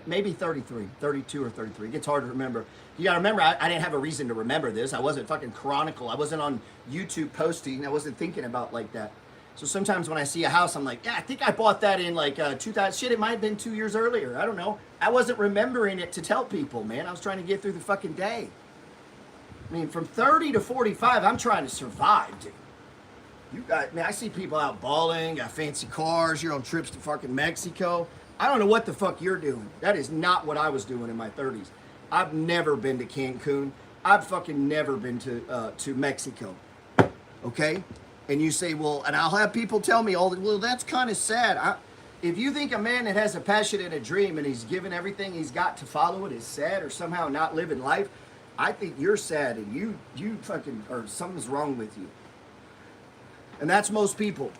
Maybe 33, 32 or 33. It gets hard to remember. You got to remember, I didn't have a reason to remember this. I wasn't fucking Chronicle. I wasn't on YouTube posting. I wasn't thinking about like that. So sometimes when I see a house, I'm like, yeah, I think I bought that in like 2000. Shit, it might have been 2 years earlier. I don't know. I wasn't remembering it to tell people, man. I was trying to get through the fucking day. I mean, from 30 to 45, I'm trying to survive, dude. You got, man, I see people out balling, got fancy cars, you're on trips to fucking Mexico. I don't know what the fuck you're doing. That is not what I was doing in my 30s. I've never been to Cancun. I've fucking never been to Mexico. Okay? And you say, well, and I'll have people tell me, well, that's kind of sad. If you think a man that has a passion and a dream and he's given everything he's got to follow it is sad or somehow not living life, I think you're sad and you fucking, or something's wrong with you. And that's most people.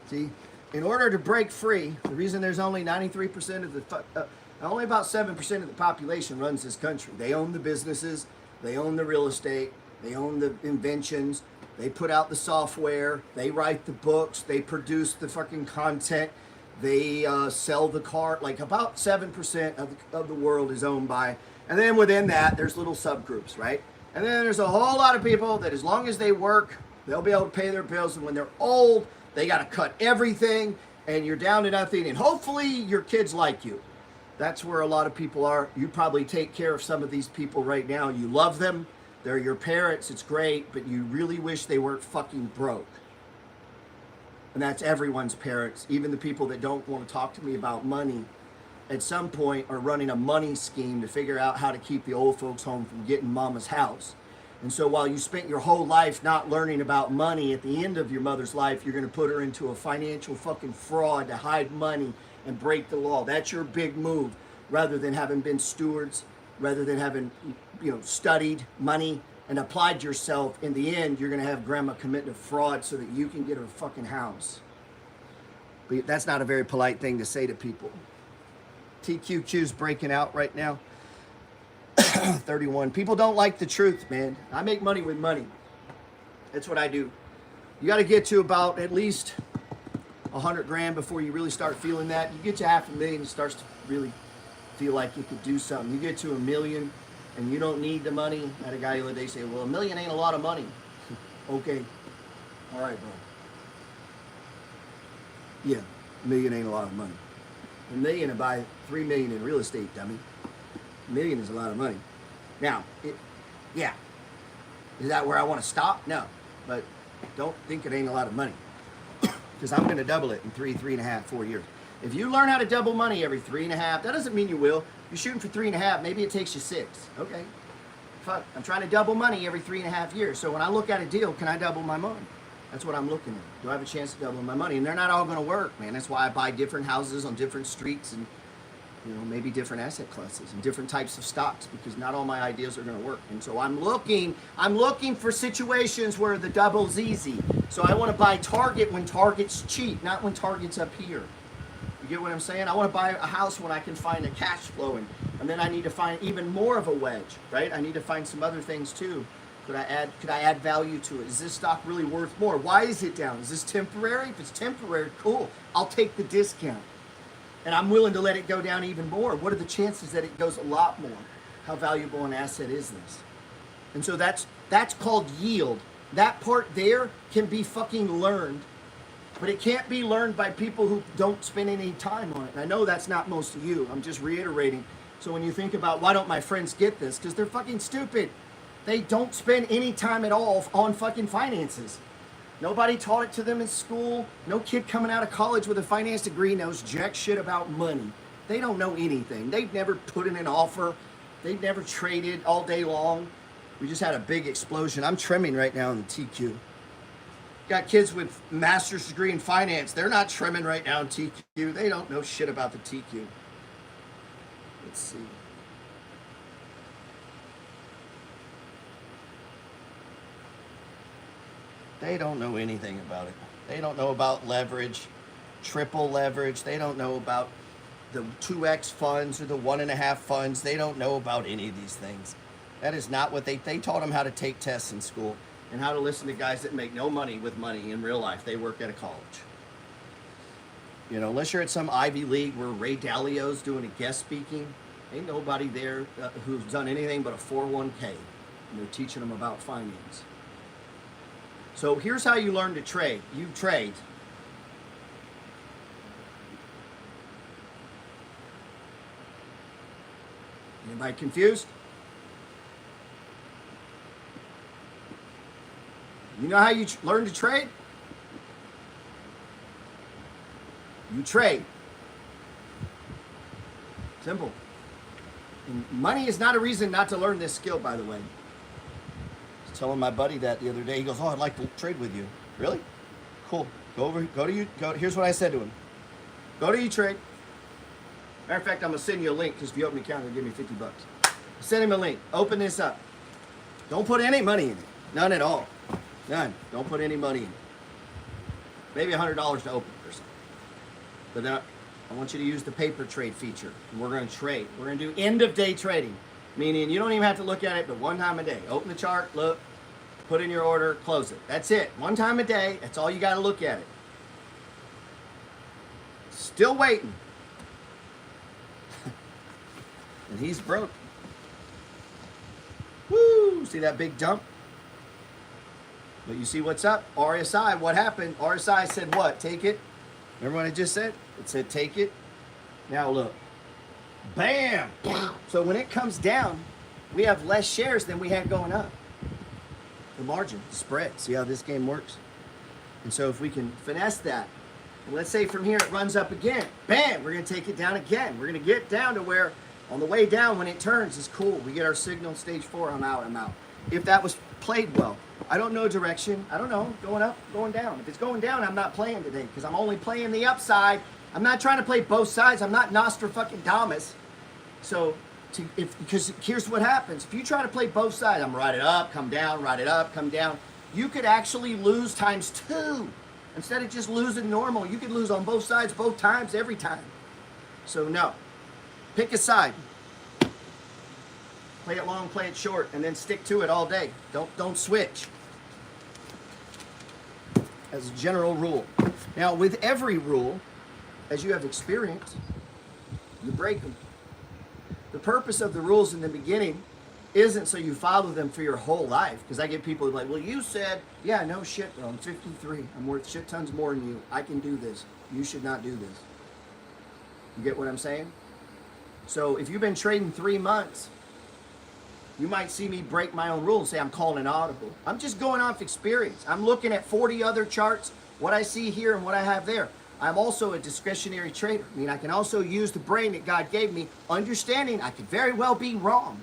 See, in order to break free, the reason there's only 93% of the, only about 7% of the population runs this country. They own the businesses, they own the real estate, they own the inventions, they put out the software, they write the books, they produce the fucking content, they sell the car. Like about 7% of the world is owned by, and then within that, there's little subgroups, right? And then there's a whole lot of people that as long as they work, they'll be able to pay their bills, and when they're old, they got to cut everything, and you're down to nothing, and hopefully your kids like you. That's where a lot of people are. You probably take care of some of these people right now. You love them. They're your parents. It's great, but you really wish they weren't fucking broke. And that's everyone's parents, even the people that don't want to talk to me about money. At some point are running a money scheme to figure out how to keep the old folks home from getting mama's house. And so while you spent your whole life not learning about money, at the end of your mother's life, you're going to put her into a financial fucking fraud to hide money and break the law. That's your big move, rather than having been stewards, rather than having, studied money and applied yourself. In the end, you're going to have grandma committing a fraud so that you can get her a fucking house. But that's not a very polite thing to say to people. TQQ's breaking out right now. 31. People don't like the truth, man. I make money with money. That's what I do. You got to get to about at least 100 grand before you really start feeling that. You get to $500,000, it starts to really feel like you could do something. You get to $1 million and you don't need the money. I had a guy the other day say, well, $1 million ain't a lot of money. Okay. All right, bro. Yeah, $1 million ain't a lot of money. $1 million to buy $3 million in real estate, dummy. $1 million is a lot of money. Now, yeah. Is that where I want to stop? No. But don't think it ain't a lot of money. Because I'm going to double it in 3.5, 4 years. If you learn how to double money every 3.5, that doesn't mean you will. You're shooting for 3.5, maybe it takes you 6. Okay. Fuck, I'm trying to double money every 3.5 years. So when I look at a deal, can I double my money? That's what I'm looking at. Do I have a chance to double my money? And they're not all going to work, man. That's why I buy different houses on different streets and You know, maybe different asset classes and different types of stocks, because not all my ideas are going to work. And so I'm looking for situations where the double's easy. So I want to buy Target when Target's cheap, not when Target's up here. You get what I'm saying? I want to buy a house when I can find a cash flowing, and then I need to find even more of a wedge, right? I need to find some other things too. Could I add value to it? Is this stock really worth more? Why is it down? Is this temporary? If it's temporary, cool. I'll take the discount. And I'm willing to let it go down even more. What are the chances that it goes a lot more? How valuable an asset is this? And so that's called yield. That part there can be fucking learned, but it can't be learned by people who don't spend any time on it. And I know that's not most of you. I'm just reiterating. So when you think about why don't my friends get this? Because they're fucking stupid. They don't spend any time at all on fucking finances. Nobody taught it to them in school. No kid coming out of college with a finance degree knows jack shit about money. They don't know anything. They've never put in an offer. They've never traded all day long. We just had a big explosion. I'm trimming right now in the TQ. Got kids with master's degree in finance. They're not trimming right now in TQ. They don't know shit about the TQ. Let's see. They don't know anything about it. They don't know about leverage, triple leverage. They don't know about the 2X funds or the 1.5 funds. They don't know about any of these things. That is not what they taught them how to take tests in school and how to listen to guys that make no money with money in real life. They work at a college. You know, unless you're at some Ivy League where Ray Dalio's doing a guest speaking, ain't nobody there who's done anything but a 401k. And they're teaching them about finance. So here's how you learn to trade. You trade. Anybody confused? You know how you learn to trade? You trade. Simple. And money is not a reason not to learn this skill, by the way. I was telling my buddy that the other day. He goes, "Oh, I'd like to trade with you." Really? Cool. Here's what I said to him. Go to E-Trade. Matter of fact, I'm gonna send you a link, because if you open an account, it'll give me $50. Send him a link. Open this up. Don't put any money in it. None at all. None. Don't put any money in it. Maybe $100 to open it or something. But then I want you to use the paper trade feature. And we're going to trade. We're going to do end of day trading. Meaning you don't even have to look at it but one time a day. Open the chart, look, put in your order, close it. That's it. One time a day. That's all you got to look at it. Still waiting. And he's broke. Woo! See that big dump? But you see what's up? RSI, what happened? RSI said what? Take it. Remember what I just said? It said take it. Now look. Bam! So when it comes down, we have less shares than we had going up. The margin, the spread. See how this game works? And so if we can finesse that, and let's say from here it runs up again. Bam! We're going to take it down again. We're going to get down to where on the way down when it turns is cool. We get our signal stage 4. I'm out. If that was played well. I don't know direction. I don't know. Going up, going down. If it's going down, I'm not playing today because I'm only playing the upside. I'm not trying to play both sides. I'm not Nostradamus. So, because here's what happens. If you try to play both sides, I'm ride it up, come down, ride it up, come down. You could actually lose times 2. Instead of just losing normal, you could lose on both sides, both times, every time. So no. Pick a side. Play it long, play it short, and then stick to it all day. Don't switch. As a general rule. Now, with every rule, as you have experience, you break them. The purpose of the rules in the beginning isn't so you follow them for your whole life. Because I get people like, well, you said, yeah, no shit, bro. I'm 53. I'm worth shit tons more than you. I can do this. You should not do this. You get what I'm saying? So if you've been trading 3 months, you might see me break my own rule and say I'm calling an audible. I'm just going off experience. I'm looking at 40 other charts, what I see here and what I have there. I'm also a discretionary trader. I mean, I can also use the brain that God gave me, understanding I could very well be wrong.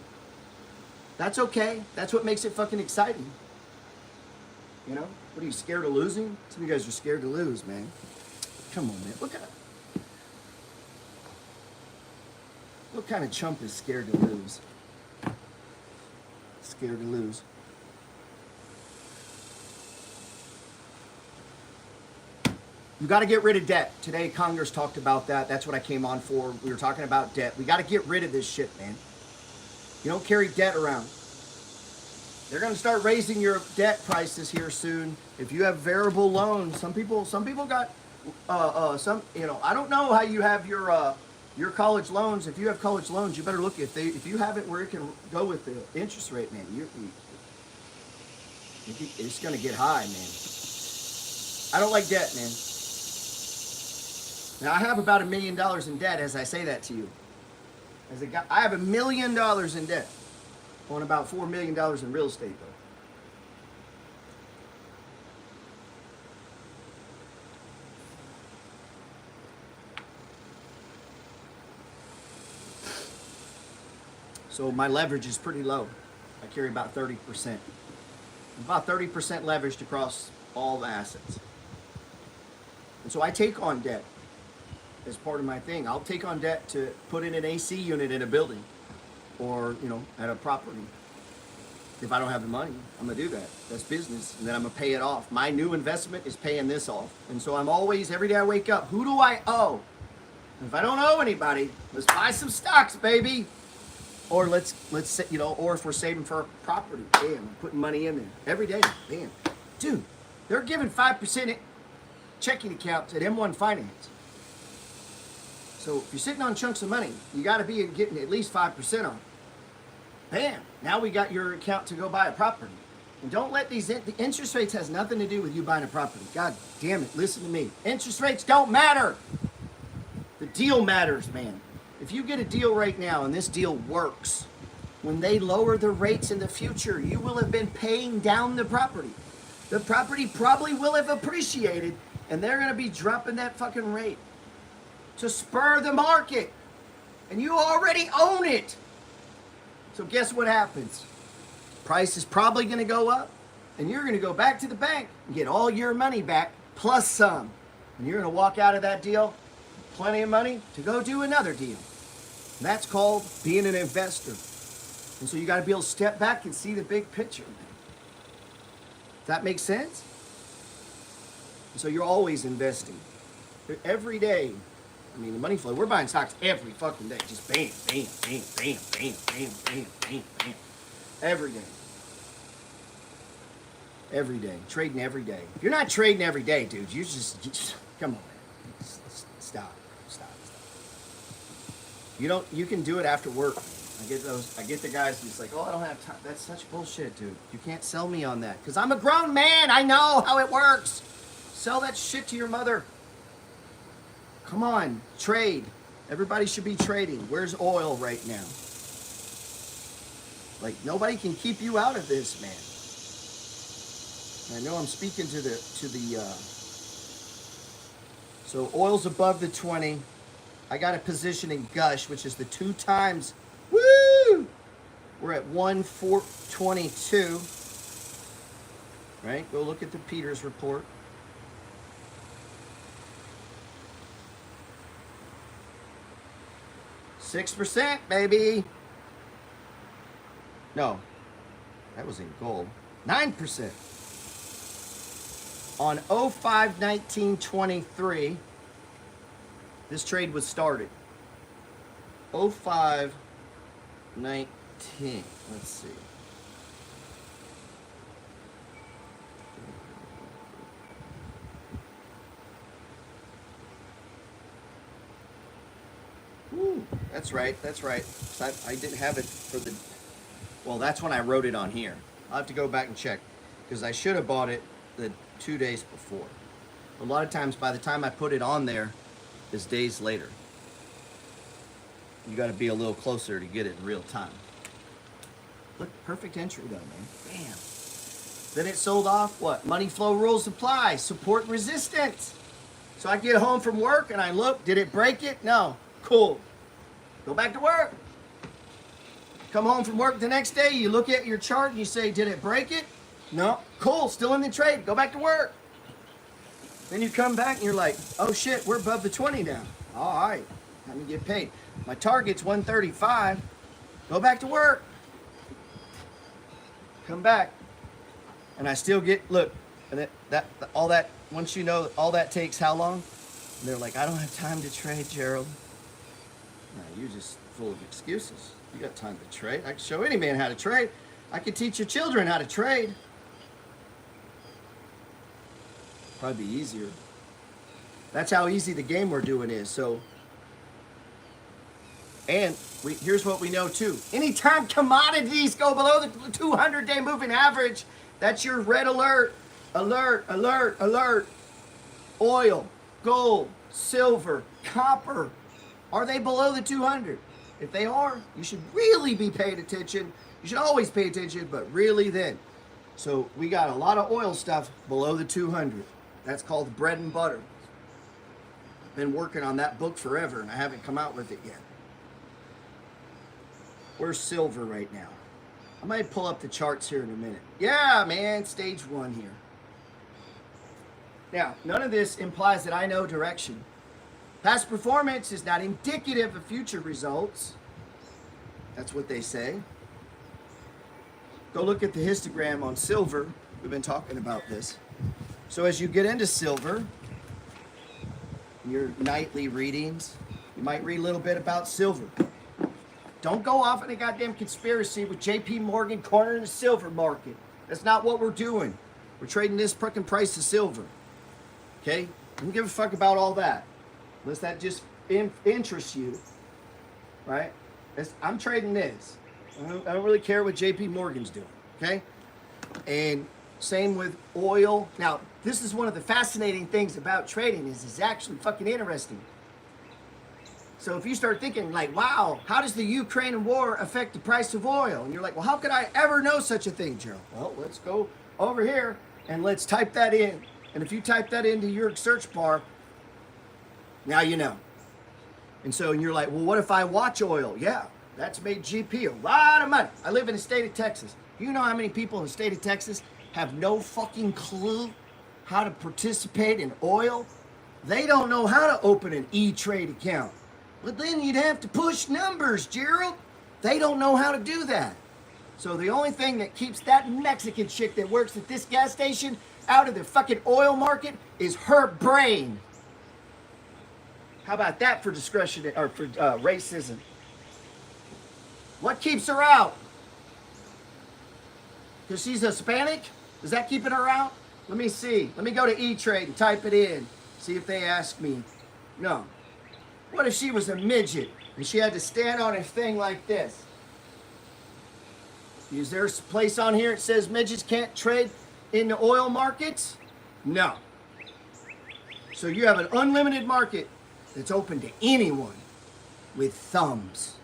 That's okay. That's what makes it fucking exciting. You know? What are you, scared of losing? Some of you guys are scared to lose, man. Come on, man. Look at it. What kind of chump is scared to lose? Scared to lose. You got to get rid of debt. Today, Congress talked about that. That's what I came on for. We were talking about debt. We got to get rid of this shit, man. You don't carry debt around. They're going to start raising your debt prices here soon. If you have variable loans, some people got some. You know, I don't know how you have your college loans. If you have college loans, you better look if you have it where it can go with the interest rate, man. It's going to get high, man. I don't like debt, man. Now, I have about $1 million in debt as I say that to you. I have $1 million in debt on about $4 million in real estate, though. So my leverage is pretty low. I carry about 30%. About 30% leveraged across all the assets. And so I take on debt as part of my thing. I'll take on debt to put in an AC unit in a building or, you know, at a property. If I don't have the money, I'm gonna do that. That's business, and then I'm gonna pay it off. My new investment is paying this off. And so I'm always, every day I wake up, who do I owe? And if I don't owe anybody, let's buy some stocks, baby. Or let's you know, or if we're saving for a property, bam, putting money in there. Every day, bam. Dude, they're giving 5% checking accounts at M1 Finance. So if you're sitting on chunks of money, you got to be getting at least 5% on. Bam! Now we got your account to go buy a property. And don't let the interest rates has nothing to do with you buying a property. God damn it! Listen to me. Interest rates don't matter. The deal matters, man. If you get a deal right now and this deal works, when they lower the rates in the future, you will have been paying down the property. The property probably will have appreciated, and they're going to be dropping that fucking rate to spur the market. And you already own it. So guess what happens? Price is probably going to go up, and you're going to go back to the bank and get all your money back plus some. And you're going to walk out of that deal with plenty of money to go do another deal. And that's called being an investor. And so you got to be able to step back and see the big picture. Does that make sense? And so you're always investing. Every day, I mean, the money flow, we're buying stocks every fucking day. Just bam, bam, bam, bam, bam, bam, bam, bam, bam. Every day. Every day. Trading every day. If you're not trading every day, dude, you just come on, man. Stop. You can do it after work. I get the guys who's like, oh, I don't have time. That's such bullshit, dude. You can't sell me on that. Because I'm a grown man. I know how it works. Sell that shit to your mother. Come on, trade. Everybody should be trading. Where's oil right now? Like, nobody can keep you out of this, man. I know I'm speaking to the so oil's above the 20. I got a position in Gush, which is the 2 times. Woo! We're at 1,422. Right? Go look at the Peters report. %, baby. No, that was in gold. 9%. On 05/19/23, this trade was started. 05/19. Let's see. Ooh, that's right. I didn't have it for the... Well, that's when I wrote it on here. I'll have to go back and check, because I should have bought it the 2 days before. A lot of times, by the time I put it on there, it's days later. You got to be a little closer to get it in real time. Look, perfect entry though, man. Bam. Then it sold off. What? Money flow rules apply. Support and resistance. So I get home from work and I look. Did it break it? No. Cool. Go back to work. Come home from work the next day. You look at your chart and you say, did it break it? No. Cool. Still in the trade. Go back to work. Then you come back and you're like, oh shit, we're above the 20 now. All right. Time to get paid. My target's 135. Go back to work. Come back. And I still get, look, and all that, once you know, all that takes how long? And they're like, I don't have time to trade, Gerald. No, you're just full of excuses. You got time to trade. I can show any man how to trade. I can teach your children how to trade. Probably be easier. That's how easy the game we're doing is. So, and here's what we know too. Anytime commodities go below the 200-day moving average, that's your red alert. Alert, alert, alert. Oil, gold, silver, copper. Are they below the 200? If they are, you should really be paying attention. You should always pay attention, but really then. So we got a lot of oil stuff below the 200. That's called bread and butter. I've been working on that book forever, and I haven't come out with it yet. Where's silver right now? I might pull up the charts here in a minute. Yeah, man, stage 1 here. Now, none of this implies that I know direction. Past performance is not indicative of future results. That's what they say. Go look at the histogram on silver. We've been talking about this. So as you get into silver, your nightly readings, you might read a little bit about silver. Don't go off in a goddamn conspiracy with JP Morgan cornering the silver market. That's not what we're doing. We're trading this frickin' price of silver. Okay? Don't give a fuck about all that. Unless that just interests you. Right? I'm trading this. I don't really care what JP Morgan's doing. Okay? And same with oil. Now, this is one of the fascinating things about trading is it's actually fucking interesting. So if you start thinking like, wow, how does the Ukraine war affect the price of oil? And you're like, well, how could I ever know such a thing, Gerald? Well, let's go over here and let's type that in. And if you type that into your search bar, now you know. And so you're like, well, what if I watch oil? Yeah, that's made GP a lot of money. I live in the state of Texas. You know how many people in the state of Texas have no fucking clue how to participate in oil? They don't know how to open an E-Trade account. But then you'd have to push numbers, Gerald. They don't know how to do that. So the only thing that keeps that Mexican chick that works at this gas station out of the fucking oil market is her brain. How about that for discretion or for racism? What keeps her out? Because she's Hispanic? Is that keeping her out? Let me see. Let me go to E-Trade and type it in. See if they ask me. No. What if she was a midget and she had to stand on a thing like this? Is there a place on here that says midgets can't trade in the oil markets? No. So you have an unlimited market that's open to anyone with thumbs.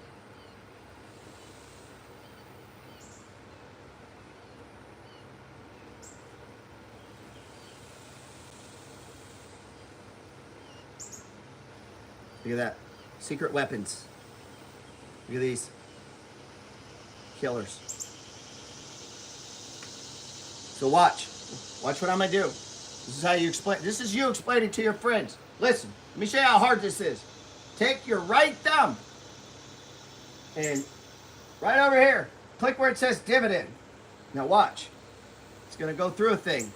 Look at that. Secret weapons. Look at these. Killers. So watch. Watch what I'm going to do. This is how you explain. This is you explaining to your friends. Listen. Let me show you how hard this is. Take your right thumb and right over here, click where it says dividend. Now watch. It's going to go through a thing.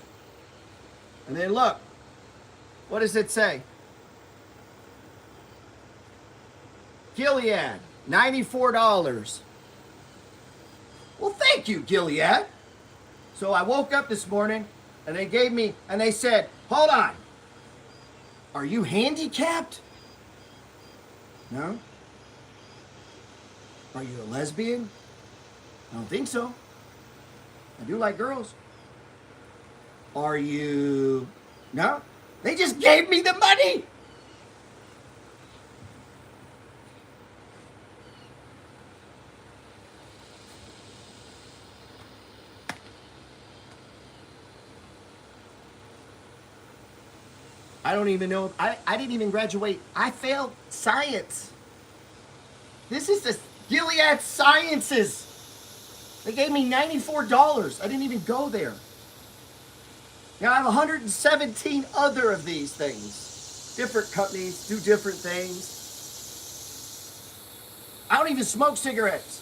And then look. What does it say? Gilead, $94. Well, thank you, Gilead. So I woke up this morning and they gave me, and they said, hold on. Are you handicapped? No? Are you a lesbian? I don't think so. I do like girls. Are you... No? They just gave me the money! I don't even know. I didn't even graduate. I failed science. This is the Gilead Sciences. They gave me $94. I didn't even go there. Now I have 117 other of these things. Different companies do different things. I don't even smoke cigarettes.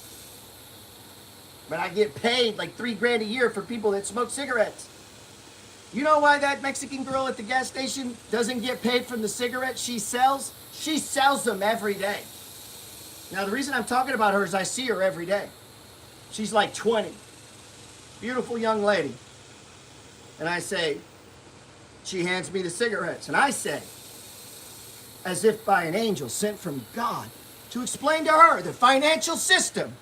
But I get paid like $3 grand a year for people that smoke cigarettes. You know why that Mexican girl at the gas station doesn't get paid from the cigarettes she sells? She sells them every day. Now, the reason I'm talking about her is I see her every day. She's like 20. Beautiful young lady. And I say, she hands me the cigarettes. And I say, as if by an angel sent from God, to explain to her the financial system.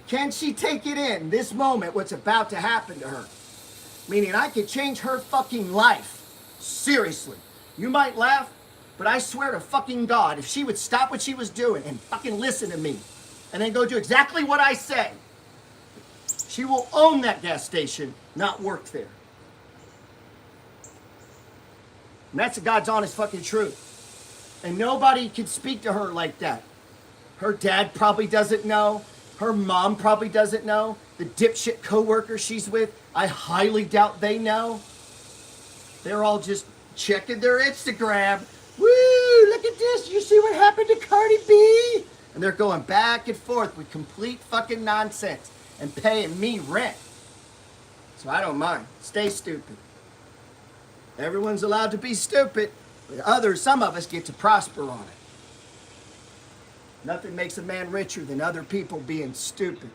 Can she take it in this moment, what's about to happen to her? Meaning I could change her fucking life. Seriously. You might laugh, but I swear to fucking God, if she would stop what she was doing and fucking listen to me, and then go do exactly what I say, she will own that gas station, not work there. And that's the God's honest fucking truth. And nobody can speak to her like that. Her dad probably doesn't know. Her mom probably doesn't know. The dipshit coworker she's with, I highly doubt they know. They're all just checking their Instagram. Woo, look at this. You see what happened to Cardi B? And they're going back and forth with complete fucking nonsense and paying me rent. So I don't mind. Stay stupid. Everyone's allowed to be stupid. But others, some of us get to prosper on it. Nothing makes a man richer than other people being stupid.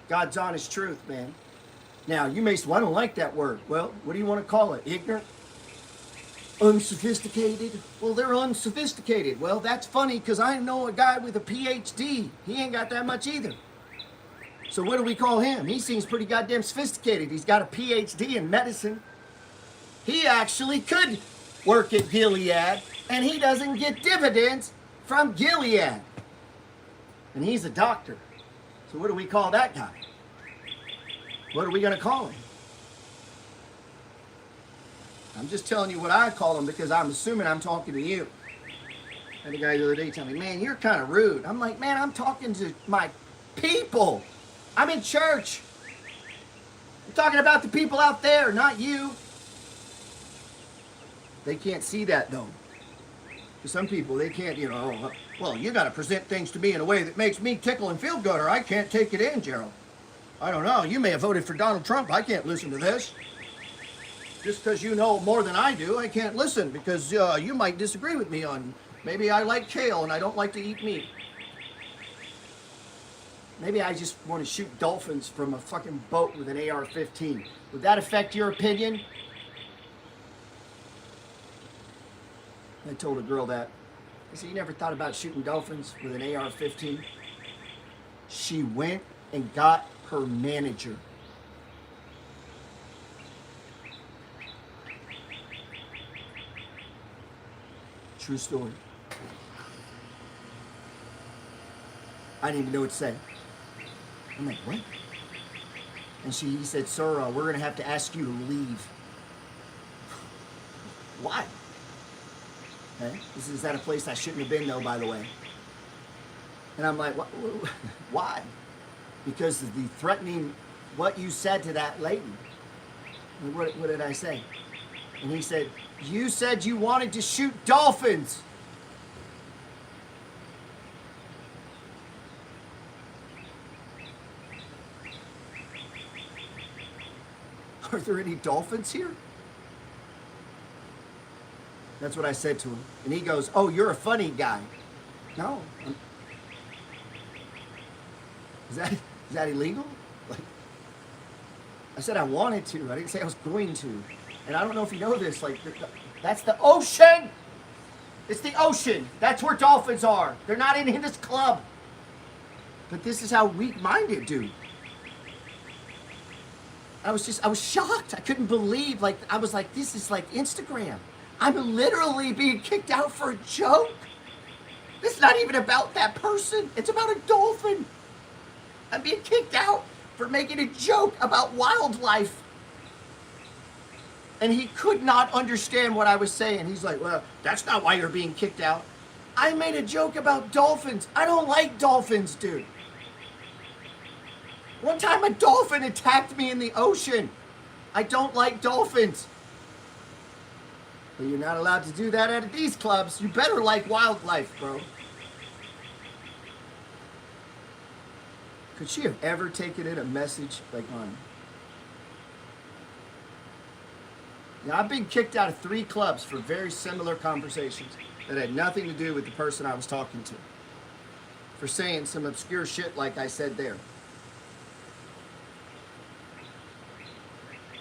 God's honest truth, man. Now, you may say, well, I don't like that word. Well, what do you want to call it? Ignorant? Unsophisticated? Well, they're unsophisticated. Well, that's funny because I know a guy with a PhD. He ain't got that much either. So what do we call him? He seems pretty goddamn sophisticated. He's got a PhD in medicine. He actually could work at Gilead, and he doesn't get dividends from Gilead. And he's a doctor. So what do we call that guy? What are we going to call him? I'm just telling you what I call him because I'm assuming I'm talking to you. And the guy the other day told me, man, you're kind of rude. I'm like, man, I'm talking to my people. I'm in church. I'm talking about the people out there, not you. They can't see that, though. For some people, they can't, well, you got to present things to me in a way that makes me tickle and feel good, or I can't take it in, Gerald. I don't know. You may have voted for Donald Trump. I can't listen to this. Just because you know more than I do, I can't listen because you might disagree with me on maybe I like kale and I don't like to eat meat. Maybe I just want to shoot dolphins from a fucking boat with an AR-15. Would that affect your opinion? I told a girl that. I said, you never thought about shooting dolphins with an AR-15? She went and got her manager. True story. I didn't even know what to say. I'm like, what? And he said, sir, we're going to have to ask you to leave. Why? Okay. Is that a place I shouldn't have been, though, by the way? And I'm like, why? Because of the threatening, what you said to that lady. What did I say? And he said, you said you wanted to shoot dolphins. Are there any dolphins here? That's what I said to him. And he goes, oh, you're a funny guy. No. Is that illegal? Like, I said I wanted to. I didn't say I was going to. And I don't know if you know this, like, that's the ocean. It's the ocean. That's where dolphins are. They're not in this club. But this is how weak-minded, dude. I was shocked. I couldn't believe, I was like, this is like Instagram. I'm literally being kicked out for a joke. It's not even about that person. It's about a dolphin. I'm being kicked out for making a joke about wildlife. And he could not understand what I was saying. He's like, well, that's not why you're being kicked out. I made a joke about dolphins. I don't like dolphins, dude. One time a dolphin attacked me in the ocean. I don't like dolphins. But you're not allowed to do that at these clubs. You better like wildlife, bro. Could she have ever taken in a message like on? Now, I've been kicked out of 3 clubs for very similar conversations that had nothing to do with the person I was talking to. For saying some obscure shit like I said there.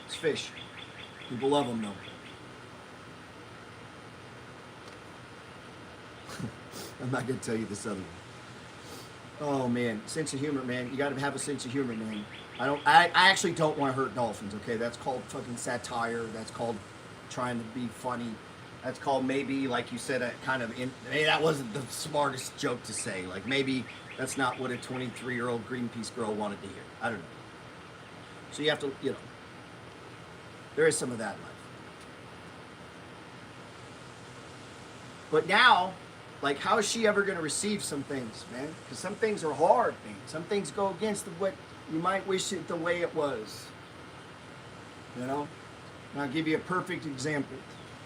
It's fish. People love them though. I'm not going to tell you this other one. Oh man, sense of humor, man. You got to have a sense of humor, man. I actually don't want to hurt dolphins, okay? That's called fucking satire. That's called trying to be funny. That's called maybe, like you said, a kind of, maybe that wasn't the smartest joke to say. Like maybe that's not what a 23-year-old Greenpeace girl wanted to hear. I don't know. So you have to, you know, there is some of that in life. But now, like, how is she ever going to receive some things, man? Because some things are hard, man. Some things go against what you might wish it the way it was. You know? And I'll give you a perfect example.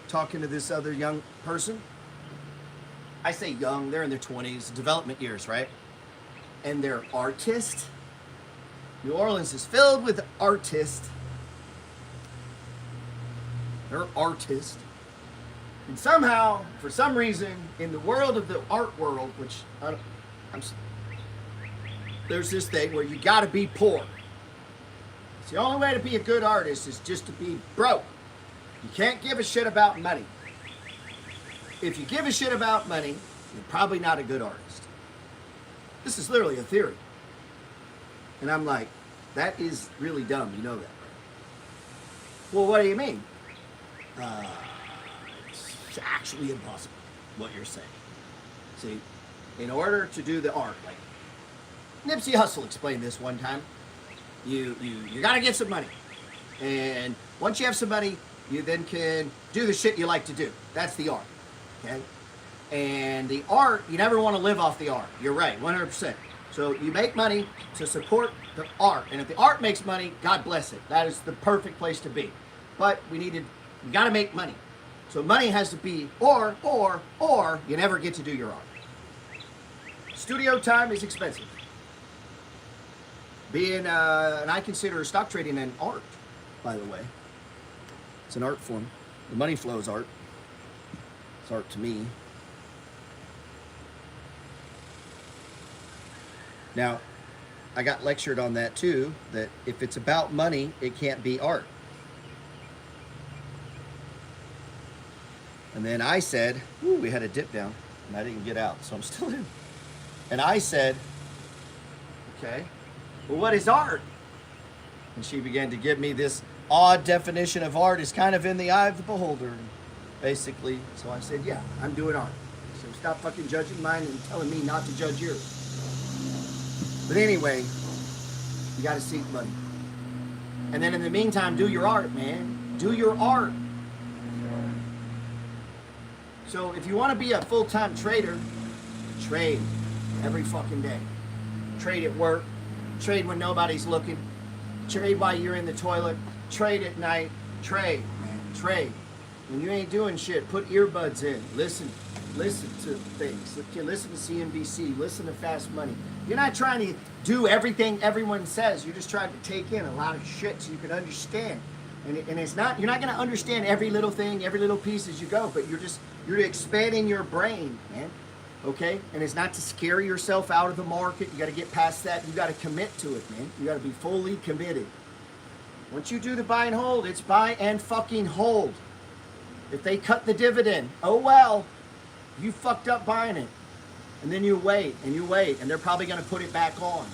Talking to this other young person. I say young, they're in their 20s, development years, right? And they're artists. New Orleans is filled with artists. They're artists. And somehow, for some reason, in the world of the art world, which there's this thing where you got to be poor. It's the only way to be a good artist is just to be broke. You can't give a shit about money. If you give a shit about money, you're probably not a good artist. This is literally a theory. And I'm like, that is really dumb. You know that, right? Well, what do you mean? It's actually impossible, what you're saying. See, in order to do the art, like Nipsey Hussle explained this one time, you gotta get some money. And once you have some money, you then can do the shit you like to do. That's the art, okay? And the art, you never want to live off the art. You're right, 100%. So you make money to support the art. And if the art makes money, God bless it. That is the perfect place to be. But you gotta make money. So money has to be or you never get to do your art. Studio time is expensive. And I consider stock trading an art, by the way. It's an art form. The money flow is art. It's art to me. Now, I got lectured on that too, that if it's about money, it can't be art. And then I said, ooh, we had a dip down, and I didn't get out, so I'm still in. And I said, okay, well, what is art? And she began to give me this odd definition of art is kind of in the eye of the beholder, basically. So I said, yeah, I'm doing art. So stop fucking judging mine and telling me not to judge yours. But anyway, you got to seek money. And then in the meantime, do your art, man. Do your art. So if you want to be a full-time trader, trade every fucking day. Trade at work. Trade when nobody's looking. Trade while you're in the toilet. Trade at night. Trade, man. Trade. When you ain't doing shit, put earbuds in. Listen to things. Listen to CNBC. Listen to Fast Money. You're not trying to do everything everyone says. You're just trying to take in a lot of shit so you can understand. And it's not, you're not going to understand every little thing, every little piece as you go, but you're expanding your brain, man. Okay? And it's not to scare yourself out of the market. You got to get past that. You got to commit to it, man. You got to be fully committed. Once you do the buy and hold, it's buy and fucking hold. If they cut the dividend, oh well, you fucked up buying it. And then you wait, and they're probably going to put it back on.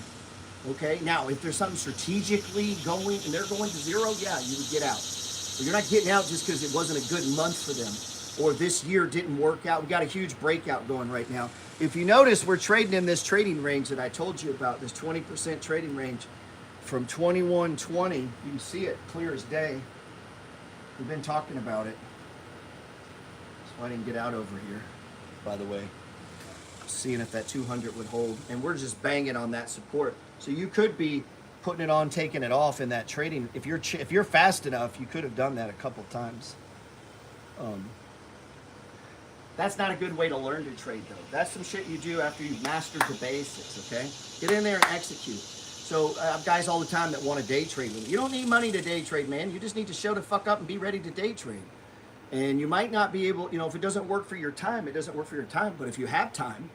Okay? Now, if there's something strategically going, and they're going to zero, yeah, you would get out. But you're not getting out just because it wasn't a good month for them, or this year didn't work out. We got a huge breakout going right now. If you notice, we're trading in this trading range that I told you about, this 20% trading range from 2120. You can see it clear as day. We've been talking about it. So I didn't get out over here, by the way. Seeing if that 200 would hold, and we're just banging on that support. So you could be putting it on, taking it off in that trading. If you're fast enough, you could have done that a couple times. That's not a good way to learn to trade, though. That's some shit you do after you've mastered the basics. Okay, get in there and execute. So I have guys all the time that want to day trade with me. You don't need money to day trade, man. You just need to show the fuck up and be ready to day trade. And you might not be able, if it doesn't work for your time, it doesn't work for your time. But if you have time,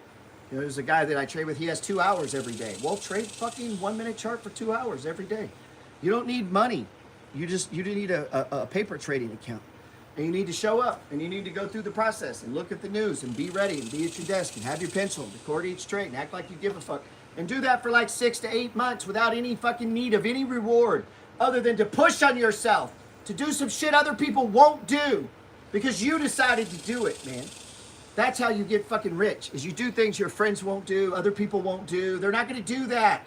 there's a guy that I trade with, he has 2 hours every day. Well, trade fucking 1 minute chart for 2 hours every day. You don't need money. You need a paper trading account. And you need to show up and you need to go through the process and look at the news and be ready and be at your desk and have your pencil and record each trade and act like you give a fuck. And do that for like 6 to 8 months without any fucking need of any reward other than to push on yourself, to do some shit other people won't do because you decided to do it, man. That's how you get fucking rich, is you do things your friends won't do, other people won't do. They're not going to do that.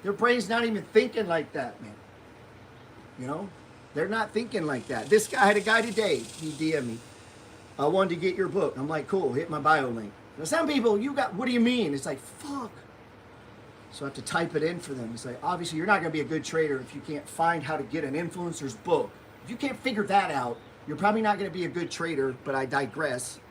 Their brain's not even thinking like that, man. They're not thinking like that. I had a guy today, he DM'd me. I wanted to get your book. I'm like, cool, hit my bio link. Now, some people, what do you mean? It's like, fuck. So I have to type it in for them. It's like, obviously, you're not going to be a good trader if you can't find how to get an influencer's book. If you can't figure that out, you're probably not going to be a good trader, but I digress.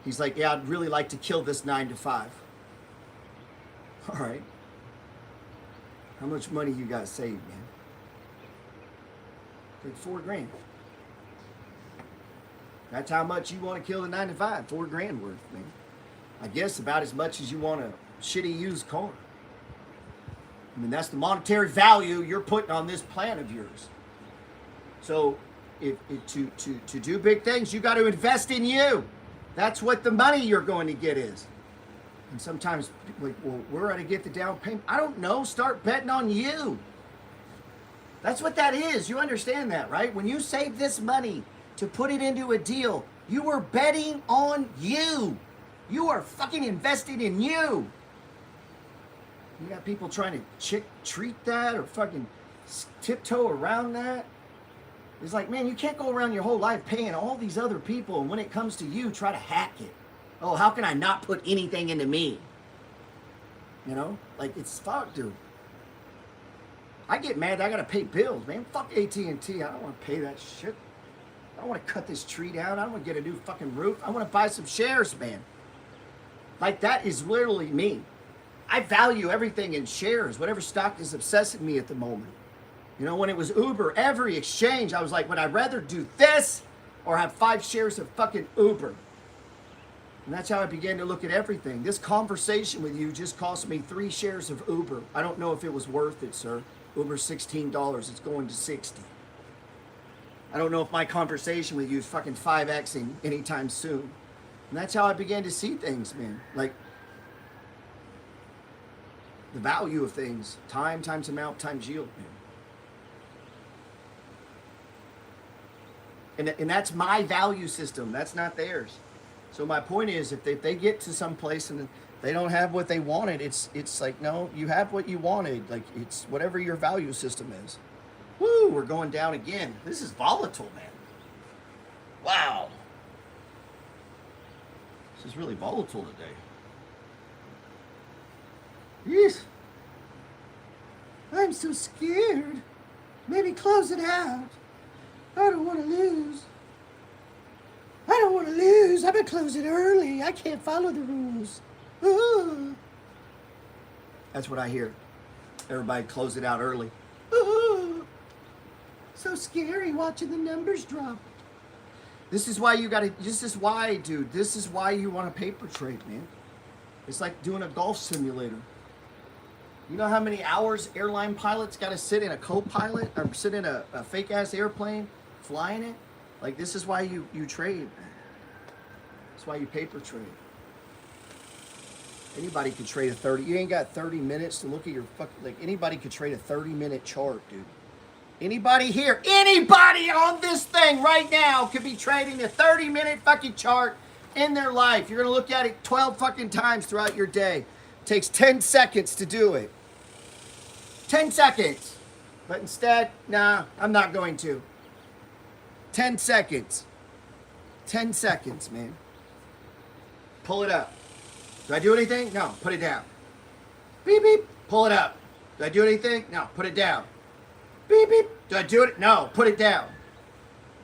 He's like, yeah, I'd really like to kill this 9 to 5. All right. How much money you got saved, man? Like $4,000. That's how much you want to kill the 9 to 5. $4,000 worth, man. I guess about as much as you want a shitty used car. I mean, that's the monetary value you're putting on this plan of yours. So, to do big things, you got to invest in you. That's what the money you're going to get is. And sometimes people are like, well, where do I get the down payment? I don't know. Start betting on you. That's what that is. You understand that, right? When you save this money to put it into a deal, you are betting on you. You are fucking investing in you. You got people trying to treat that or fucking tiptoe around that. It's like, man, you can't go around your whole life paying all these other people, and when it comes to you, try to hack it. Oh, how can I not put anything into me? Like, it's fuck, dude. I get mad that I gotta pay bills, man. Fuck AT&T. I don't want to pay that shit. I don't want to cut this tree down. I don't want to get a new fucking roof. I want to buy some shares, man. Like, that is literally me. I value everything in shares, whatever stock is obsessing me at the moment. When it was Uber, every exchange, I was like, would I rather do this or have 5 shares of fucking Uber? And that's how I began to look at everything. This conversation with you just cost me 3 shares of Uber. I don't know if it was worth it, sir. Uber's $16. It's going to 60. I don't know if my conversation with you is fucking 5Xing anytime soon. And that's how I began to see things, man. Like, the value of things. Time times amount times yield, man. And that's my value system. That's not theirs. So my point is, if they get to some place and they don't have what they wanted, it's like, no, you have what you wanted. Like, it's whatever your value system is. Woo, we're going down again. This is volatile, man. Wow. This is really volatile today. Yes. I'm so scared. Maybe close it out. I don't want to lose. I don't want to lose. I'm going to close it early. I can't follow the rules. Ooh. That's what I hear. Everybody close it out early. Ooh. So scary watching the numbers drop. This is why you got to, this is why, dude, this is why you want a paper trade, man. It's like doing a golf simulator. You know how many hours airline pilots got to sit in a co-pilot or sit in a fake-ass airplane flying it? Like, this is why you trade. That's why you paper trade. Anybody could trade a 30. You ain't got 30 minutes to look at your fucking, like, anybody could trade a 30-minute chart, dude. Anybody here, anybody on this thing right now could be trading a 30-minute fucking chart in their life. You're going to look at it 12 fucking times throughout your day. It takes 10 seconds to do it. 10 seconds. But instead, nah, I'm not going to. 10 seconds. 10 seconds, man. Pull it up. Do I do anything? No, put it down. Beep, beep. Pull it up. Do I do anything? No, put it down. Beep, beep. Do I do it? No, put it down.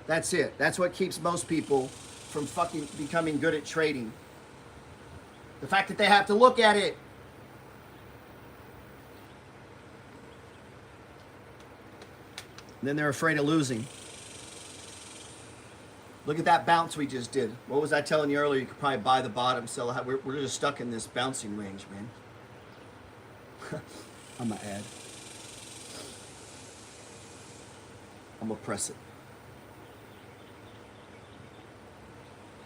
That's it. That's what keeps most people from fucking becoming good at trading. The fact that they have to look at it. And then they're afraid of losing. Look at that bounce we just did. What was I telling you earlier? You could probably buy the bottom, sell it. We're just stuck in this bouncing range, man. I'm going to add. I'm going to press it.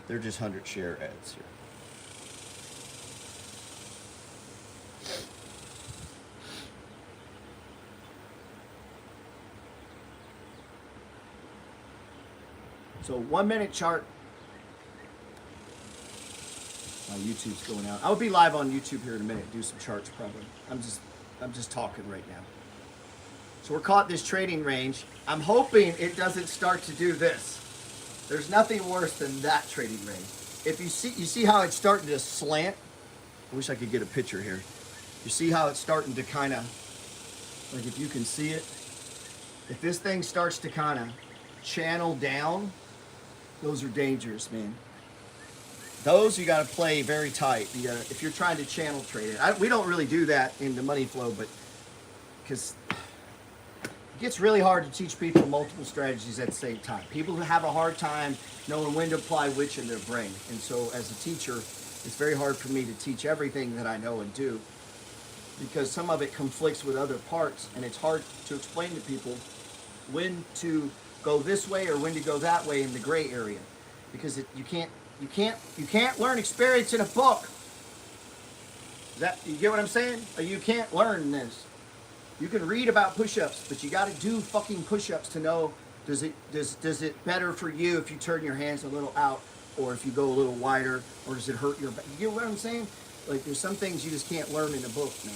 They're just 100 share ads here. So 1 minute chart. My YouTube's going out. I'll be live on YouTube here in a minute. Do some charts probably. I'm just talking right now. So we're caught this trading range. I'm hoping it doesn't start to do this. There's nothing worse than that trading range. If you see how it's starting to slant. I wish I could get a picture here. You see how it's starting to kind of, like if you can see it. If this thing starts to kind of channel down, those are dangerous, man. Those you got to play very tight. If you're trying to channel trade it. We don't really do that in the money flow, but because it gets really hard to teach people multiple strategies at the same time. People who have a hard time knowing when to apply which in their brain. And so as a teacher, it's very hard for me to teach everything that I know and do because some of it conflicts with other parts, and it's hard to explain to people when to go this way or when to go that way in the gray area, because you can't learn experience in a book. You get what I'm saying? You can't learn this. You can read about push-ups, but you got to do fucking push-ups to know does it better for you if you turn your hands a little out or if you go a little wider, or does it hurt your back? You get what I'm saying? Like there's some things you just can't learn in a book, man.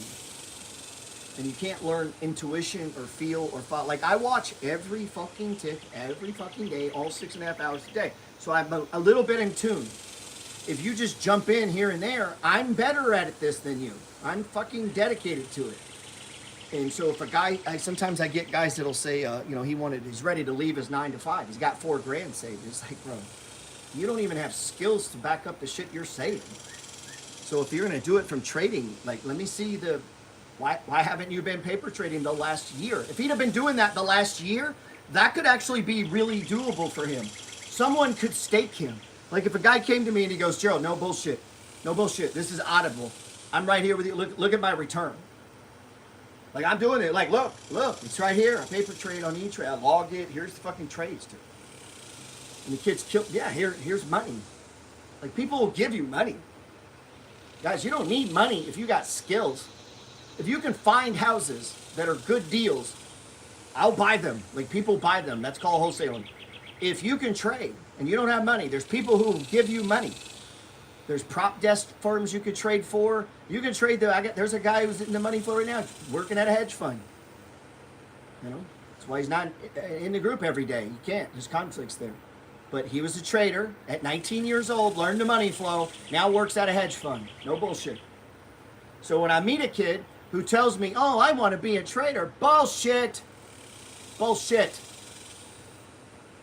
And you can't learn intuition or feel or follow. Like I watch every fucking tick, every fucking day, all 6.5 hours a day. So I'm a little bit in tune. If you just jump in here and there, I'm better at this than you. I'm fucking dedicated to it. And so if a guy, sometimes I get guys that'll say, he's ready to leave his 9 to 5. He's got $4,000 saved. It's like, bro, you don't even have skills to back up the shit you're saving. So if you're going to do it from trading, like, let me see why haven't you been paper trading the last year? If he'd have been doing that the last year, that could actually be really doable for him. Someone could stake him. Like if a guy came to me and he goes, Gerald, no bullshit. No bullshit. This is audible. I'm right here with you. Look at my return. Like I'm doing it. Like, look, it's right here. I paper trade on E-Trade. I log it. Here's the fucking trades too. And the kid's killed. Yeah, here's money. Like people will give you money. Guys, you don't need money if you got skills. If you can find houses that are good deals, I'll buy them. Like people buy them. That's called wholesaling. If you can trade and you don't have money, there's people who will give you money. There's prop desk firms you could trade for. You can trade there's a guy who's in the money flow right now working at a hedge fund. You know, that's why he's not in the group every day. He can't. There's conflicts there. But he was a trader at 19 years old, learned the money flow, now works at a hedge fund. No bullshit. So when I meet a kid who tells me, oh, I want to be a trader, bullshit. Bullshit.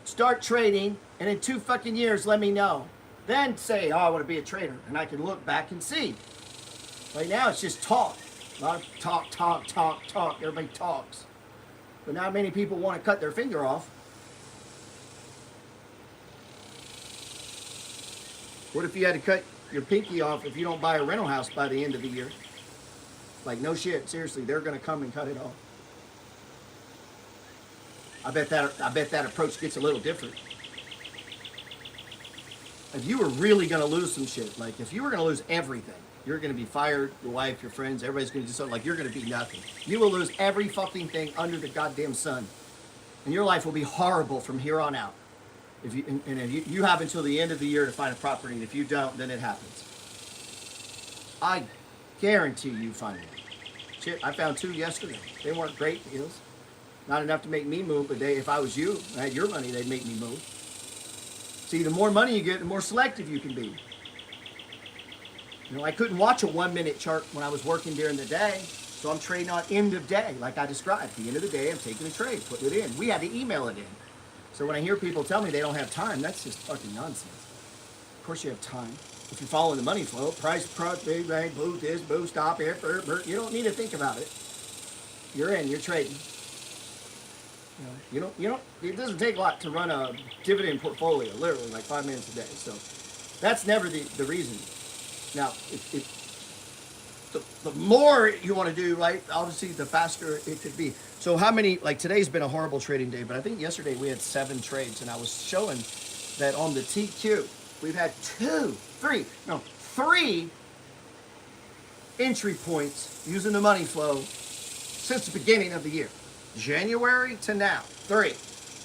Start trading, and in 2 fucking years, let me know. Then say, oh, I want to be a trader, and I can look back and see. Right now, it's just talk. A lot of talk. Everybody talks. But not many people want to cut their finger off. What if you had to cut your pinky off if you don't buy a rental house by the end of the year? Like, no shit, seriously, they're going to come and cut it off. I bet that approach gets a little different. If you were really going to lose some shit, like if you were going to lose everything, you're going to be fired, your wife, your friends, everybody's going to do something, like you're going to be nothing. You will lose every fucking thing under the goddamn sun. And your life will be horrible from here on out. If you have until the end of the year to find a property, and if you don't, then it happens. I guarantee you find one. Shit, I found 2 yesterday. They weren't great deals. Not enough to make me move, but if I was you, I had your money, they'd make me move. See, the more money you get, the more selective you can be. You know, I couldn't watch a 1 minute chart when I was working during the day, so I'm trading on end of day, like I described. At the end of the day, I'm taking a trade, putting it in. We had to email it in. So when I hear people tell me they don't have time, that's just fucking nonsense. Of course you have time. If you're following the money flow, price, big bang, boo, this, boo, stop, it, you don't need to think about it. You're in, you're trading. It doesn't take a lot to run a dividend portfolio, literally like 5 minutes a day. So that's never the reason. Now, the more you want to do, right, obviously the faster it could be. So how many, like today's been a horrible trading day, but I think yesterday we had 7 trades, and I was showing that on the TQ, we've had 3 entry points using the money flow since the beginning of the year. January to now, 3.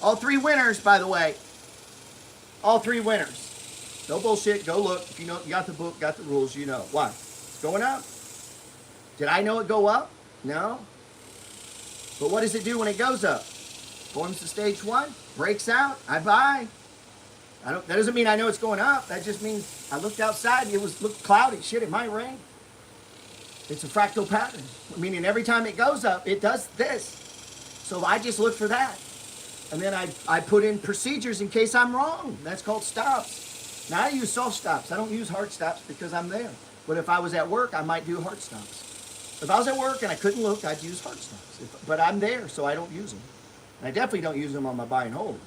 All 3 winners, by the way. All 3 winners. No bullshit, go look. If you know, you got the book, got the rules, you know. Why? It's going up. Did I know it go up? No. But what does it do when it goes up? Forms the stage 1, breaks out, I buy. That doesn't mean I know it's going up. That just means I looked outside, looked cloudy. Shit, it might rain. It's a fractal pattern, meaning every time it goes up, it does this. So I just look for that. And then I put in procedures in case I'm wrong. That's called stops. Now I use soft stops. I don't use hard stops because I'm there. But if I was at work, I might do hard stops. If I was at work and I couldn't look, I'd use hard stops. But I'm there, so I don't use them. And I definitely don't use them on my buy and hold.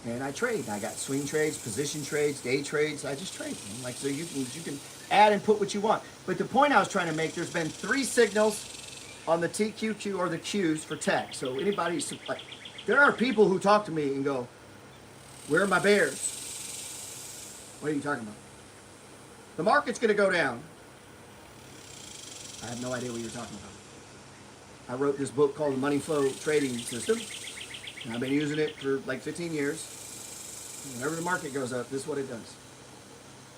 And I trade. I got swing trades, position trades, day trades. I just trade. Like, so you can add and put what you want. But the point I was trying to make, there's been 3 signals on the TQQ or the Qs for tech. So anybody, like, there are people who talk to me and go, where are my bears? What are you talking about? The market's going to go down. I have no idea what you're talking about. I wrote this book called The Money Flow Trading System. And I've been using it for like 15 years. Whenever the market goes up, this is what it does.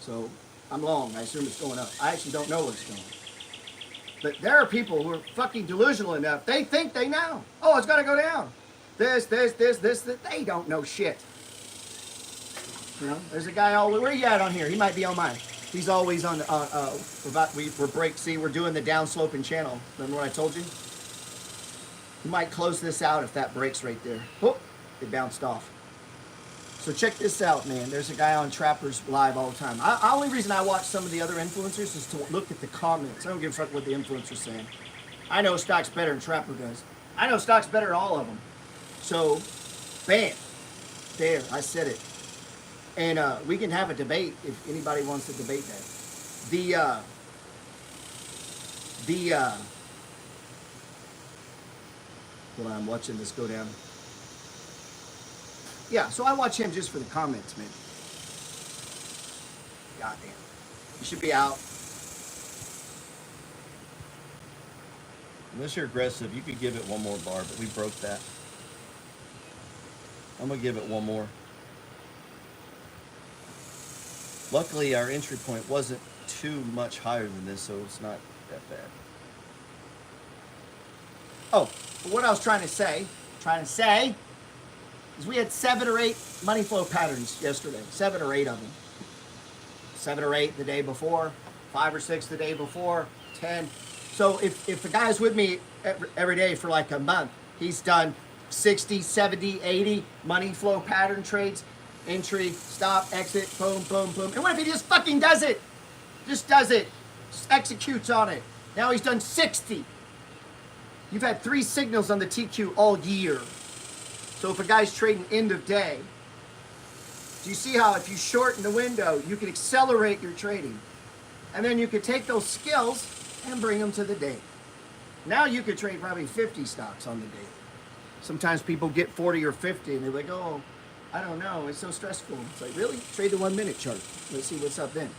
So I'm long. I assume it's going up. I actually don't know where it's going. But there are people who are fucking delusional enough. They think they know. Oh, it's going to go down. This. They don't know shit. You know, there's a guy all, where are you at on here? He might be on mine. He's always on, we're doing the downsloping channel. Remember what I told you? You might close this out if that breaks right there. Oh, it bounced off. So check this out, man. There's a guy on Trappers Live all the time. The only reason I watch some of the other influencers is to look at the comments. I don't give a fuck what the influencer's saying. I know stock's better than Trapper does. I know stock's better than all of them. So, bam. There, I said it. And we can have a debate if anybody wants to debate that. Hold on, I'm watching this go down. Yeah, so I watch him just for the comments, man. Goddamn. You should be out. Unless you're aggressive, you could give it one more bar, but we broke that. I'm going to give it one more. Luckily, our entry point wasn't too much higher than this, so it's not that bad. Oh, but what I was trying to say is we had 7 or 8 money flow patterns yesterday. 7 or 8 of them. 7 or 8 the day before, 5 or 6 the day before, 10. So if the guy's with me every day for like a month, he's done 60, 70, 80 money flow pattern trades. Entry, stop, exit, boom, boom, boom. And what if he just fucking does it? Just does it. Just executes on it. Now he's done 60. You've had 3 signals on the TQ all year. So if a guy's trading end of day, do you see how if you shorten the window, you can accelerate your trading? And then you could take those skills and bring them to the day. Now you could trade probably 50 stocks on the day. Sometimes people get 40 or 50 and they're like, oh, I don't know, it's so stressful. It's like, really? Trade the 1 minute chart. Let's see what's up then.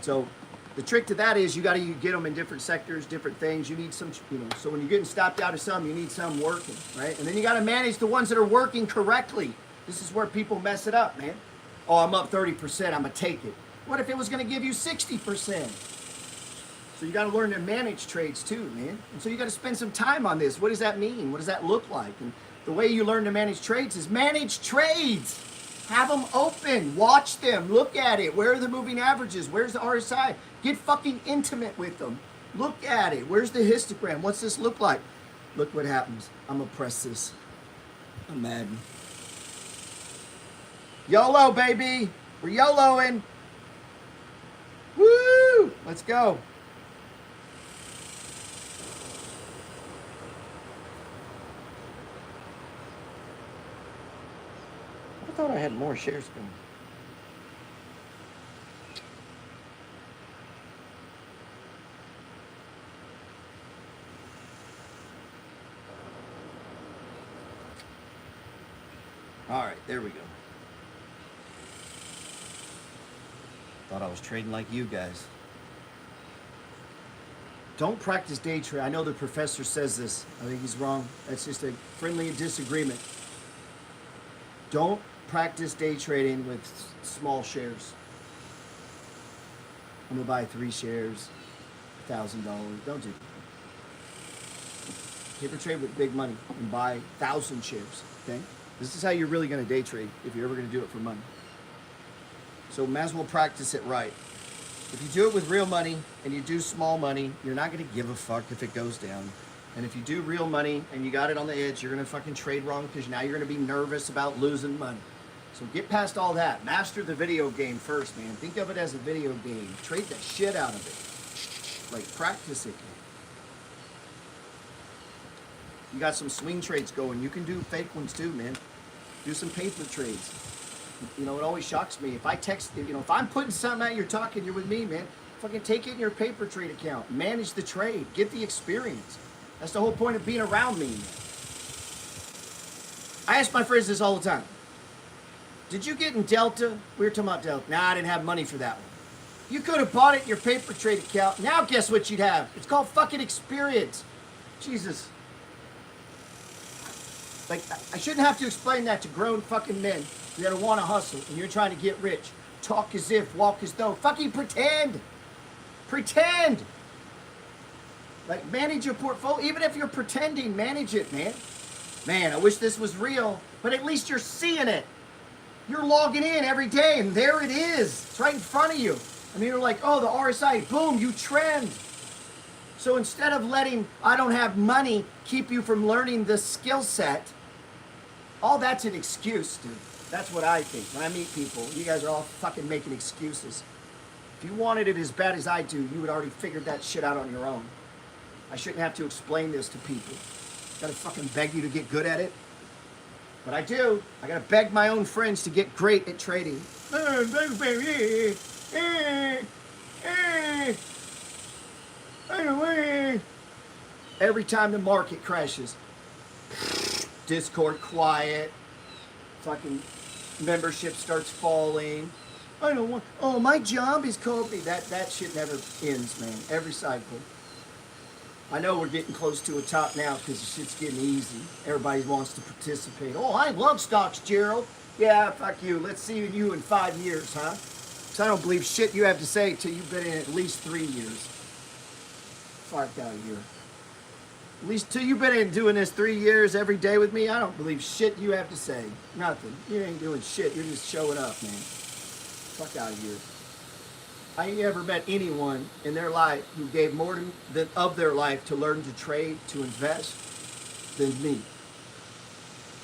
So the trick to that is you got to get them in different sectors, different things. You need some, so when you're getting stopped out of some, you need some working, right? And then you got to manage the ones that are working correctly. This is where people mess it up, man. Oh, I'm up 30%, I'm going to take it. What if it was going to give you 60%? So you got to learn to manage trades too, man. And so you got to spend some time on this. What does that mean? What does that look like? And the way you learn to manage trades is manage trades. Have them open. Watch them. Look at it. Where are the moving averages? Where's the RSI? Get fucking intimate with them. Look at it. Where's the histogram? What's this look like? Look what happens. I'm going to press this. I'm mad. YOLO, baby. We're YOLOing. Let's go. I thought I had more shares going. All right, there we go. Thought I was trading like you guys. Don't practice day trade. I know the professor says this. I think he's wrong. That's just a friendly disagreement. Don't practice day trading with small shares. I'm gonna buy 3 shares, $1,000. Don't do that. Paper trade with big money and buy 1,000 shares. Okay, this is how you're really gonna day trade if you're ever gonna do it for money. So might as well practice it right. If you do it with real money and you do small money, you're not gonna give a fuck if it goes down. And if you do real money and you got it on the edge, you're gonna fucking trade wrong because now you're gonna be nervous about losing money. So get past all that. Master the video game first, man. Think of it as a video game. Trade the shit out of it. Like, practice it. You got some swing trades going. You can do fake ones too, man. Do some paper trades. You know, it always shocks me. If I text, you know, if I'm putting something out, you're talking, you're with me, man. Fucking take it in your paper trade account. Manage the trade. Get the experience. That's the whole point of being around me. I ask my friends this all the time. Did you get in Delta? We were talking about Delta. Nah, I didn't have money for that one. You could have bought it in your paper trade account. Now guess what you'd have? It's called fucking experience. Jesus. Like, I shouldn't have to explain that to grown fucking men that want to hustle and you're trying to get rich. Talk as if, walk as though. Fucking pretend. Pretend. Like, manage your portfolio. Even if you're pretending, manage it, man. Man, I wish this was real, but at least you're seeing it. You're logging in every day, and there it is. It's right in front of you. I mean, you're like, oh, the RSI, boom, you trend. So instead of letting I don't have money keep you from learning the skill set, all that's an excuse, dude. That's what I think. When I meet people, you guys are all fucking making excuses. If you wanted it as bad as I do, you would already figured that shit out on your own. I shouldn't have to explain this to people. Gotta fucking beg you to get good at it. But I do. I gotta beg my own friends to get great at trading. Every time the market crashes, Discord quiet, fucking membership starts falling. I don't want, oh, my job is called me. That shit never ends, man. Every cycle. I know we're getting close to a top now because the shit's getting easy. Everybody wants to participate. Oh, I love stocks, Gerald. Yeah, fuck you. Let's see you in 5 years, huh? Because I don't believe shit you have to say till you've been in at least 3 years. Fuck out of here. At least till you've been in doing this 3 years every day with me, I don't believe shit you have to say. Nothing. You ain't doing shit. You're just showing up, man. Fuck out of here. I ain't ever met anyone in their life who gave more of their life to learn to trade, to invest, than me.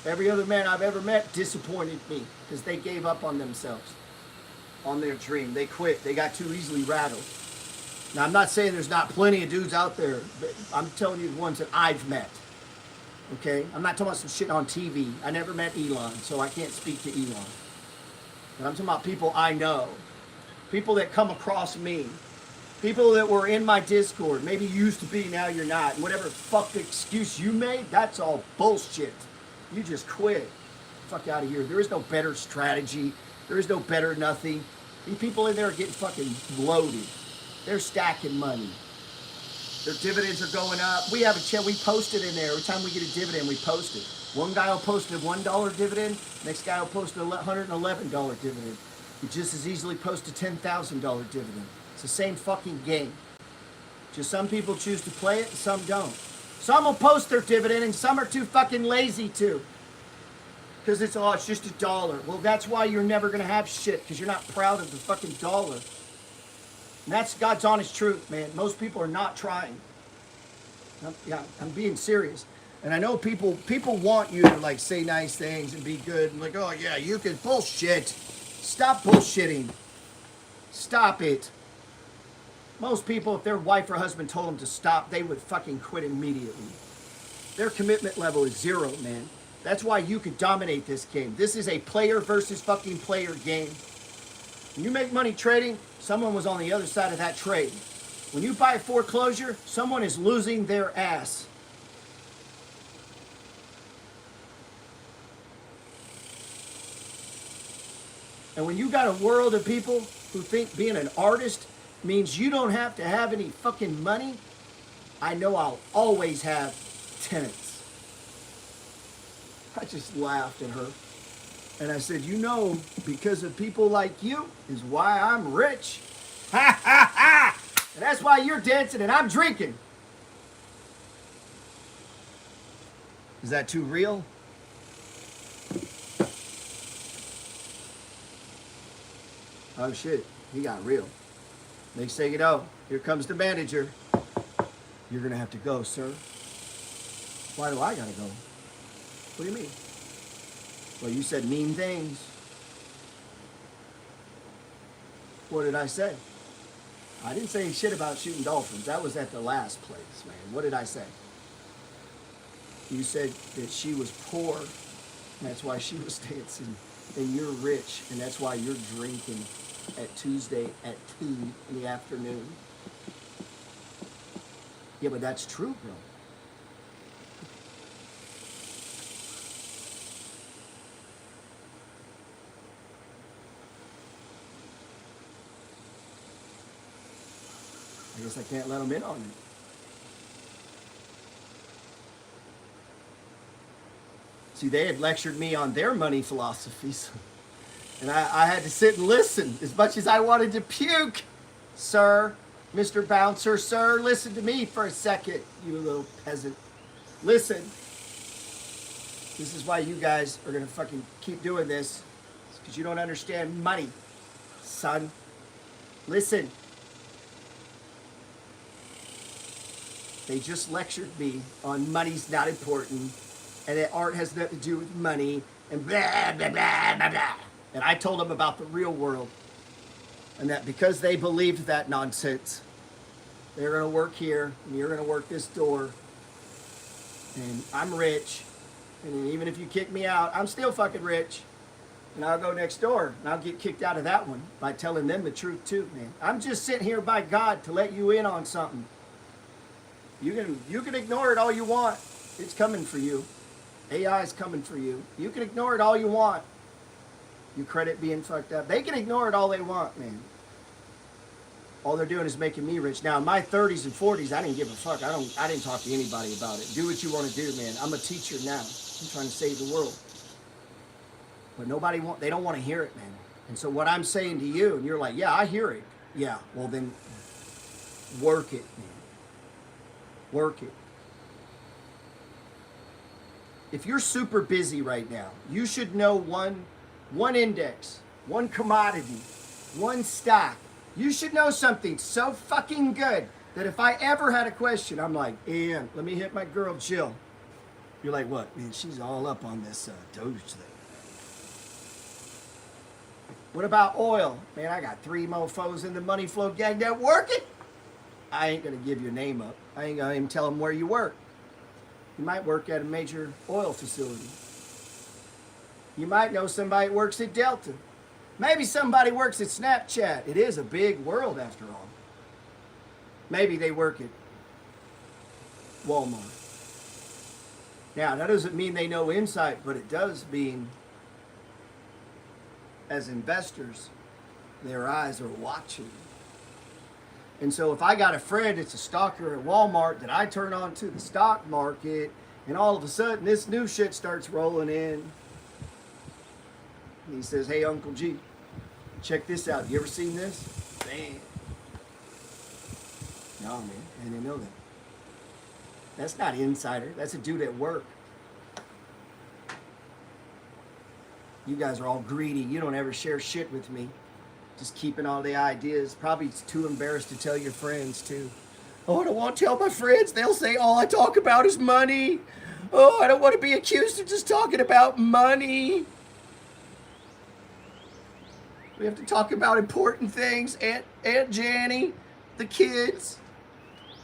Every other man I've ever met disappointed me because they gave up on themselves, on their dream. They quit. They got too easily rattled. Now, I'm not saying there's not plenty of dudes out there, but I'm telling you the ones that I've met. Okay? I'm not talking about some shit on TV. I never met Elon, so I can't speak to Elon. But I'm talking about people I know. People that come across me. People that were in my Discord. Maybe you used to be, now you're not. And whatever fuck excuse you made, that's all bullshit. You just quit. Fuck out of here. There is no better strategy. There is no better nothing. These people in there are getting fucking loaded. They're stacking money. Their dividends are going up. We have a chat. We post it in there. Every time we get a dividend, we post it. One guy will post a $1 dividend. Next guy will post a $111 dividend. You just as easily post a $10,000 dividend. It's the same fucking game. Just some people choose to play it and some don't. Some will post their dividend and some are too fucking lazy to. Because it's just $1. Well, that's why you're never going to have shit, because you're not proud of the fucking dollar. And that's God's honest truth, man. Most people are not trying. I'm being serious. And I know people want you to like say nice things and be good and like, oh yeah, you can bullshit. Stop bullshitting. Stop it. Most people, if their wife or husband told them to stop, they would fucking quit immediately. Their commitment level is zero, man. That's why you could dominate this game. This is a player versus fucking player game. When you make money trading, someone was on the other side of that trade. When you buy a foreclosure, someone is losing their ass. And when you got a world of people who think being an artist means you don't have to have any fucking money, I know I'll always have tenants. I just laughed at her. And I said, you know, because of people like you is why I'm rich. Ha ha ha! And that's why you're dancing and I'm drinking. Is that too real? Oh shit, he got real. Next thing you know, here comes the manager. You're gonna have to go, sir. Why do I gotta go? What do you mean? Well, you said mean things. What did I say? I didn't say shit about shooting dolphins. That was at the last place, man. What did I say? You said that she was poor, and that's why she was dancing. And you're rich, and that's why you're drinking at Tuesday at 2 in the afternoon. Yeah, but that's true, bro. I guess I can't let them in on it. See, they had lectured me on their money philosophies. And I had to sit and listen as much as I wanted to puke. Sir, Mr. Bouncer, sir, listen to me for a second, you little peasant. Listen. This is why you guys are going to fucking keep doing this. It's because you don't understand money, son. Listen. They just lectured me on money's not important and that art has nothing to do with money and blah, blah, blah, blah, blah. And I told them about the real world and that because they believed that nonsense, they're going to work here and you're going to work this door and I'm rich and even if you kick me out, I'm still fucking rich and I'll go next door and I'll get kicked out of that one by telling them the truth too, man. I'm just sitting here by God to let you in on something. You can ignore it all you want. It's coming for you. AI is coming for you. You can ignore it all you want. Your credit being fucked up. They can ignore it all they want, man. All they're doing is making me rich. Now, in my 30s and 40s, I didn't give a fuck. I didn't talk to anybody about it. Do what you want to do, man. I'm a teacher now. I'm trying to save the world. But they don't want to hear it, man. And so what I'm saying to you, and you're like, yeah, I hear it. Yeah, well then, work it, man. Work it. If you're super busy right now, you should know one index, one commodity, one stock. You should know something so fucking good that if I ever had a question, I'm like, Ian, let me hit my girl Jill. You're like, what? Man, she's all up on this Doge thing. What about oil? Man, I got 3 mofos in the Money Flow gang that working. I ain't going to give your name up. I ain't going to even tell them where you work. You might work at a major oil facility. You might know somebody that works at Delta. Maybe somebody works at Snapchat. It is a big world after all. Maybe they work at Walmart. Now, that doesn't mean they know insight, but it does mean as investors, their eyes are watching. And so if I got a friend that's a stalker at Walmart that I turn on to the stock market and all of a sudden this new shit starts rolling in. And he says, hey, Uncle G, check this out. You ever seen this? Bam. No, man, I didn't know that. That's not insider. That's a dude at work. You guys are all greedy. You don't ever share shit with me. Just keeping all the ideas. Probably too embarrassed to tell your friends, too. Oh, I don't want to tell my friends. They'll say all I talk about is money. Oh, I don't want to be accused of just talking about money. We have to talk about important things. Aunt Janny, The kids.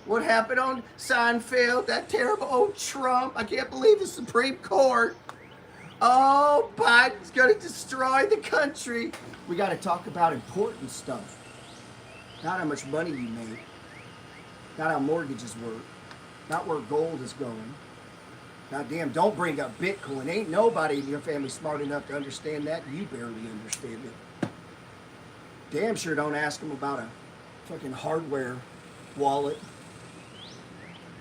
What happened on Seinfeld? That terrible old Trump. I can't believe the Supreme Court. Oh, Biden's going to destroy the country. We got to talk about important stuff. Not how much money you made. Not how mortgages work. Not where gold is going. Now, damn, don't bring up Bitcoin. Ain't nobody in your family smart enough to understand that. You barely understand it. Damn sure don't ask them about a fucking hardware wallet.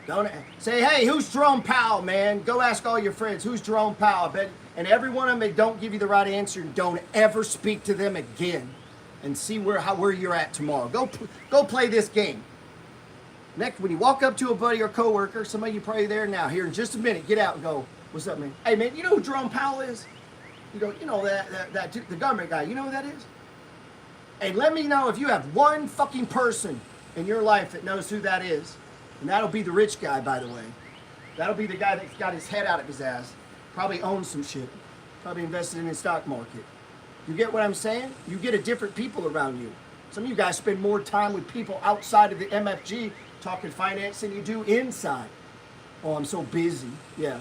Don't say, hey, who's Jerome Powell, man? Go ask all your friends, who's Jerome Powell? I bet, and every one of them, they don't give you the right answer. Don't ever speak to them again, and see where you're at tomorrow. Go play this game. Next, when you walk up to a buddy or coworker, some of you probably there now. Here in just a minute, get out and go. What's up, man? Hey, man, you know who Jerome Powell is? You go, you know that the government guy. You know who that is? Hey, let me know if you have one fucking person in your life that knows who that is. And that'll be the rich guy, by the way. That'll be the guy that's got his head out of his ass. Probably owns some shit. Probably invested in the stock market. You get what I'm saying? You get a different people around you. Some of you guys spend more time with people outside of the MFG talking finance than you do inside. Oh, I'm so busy. Yeah.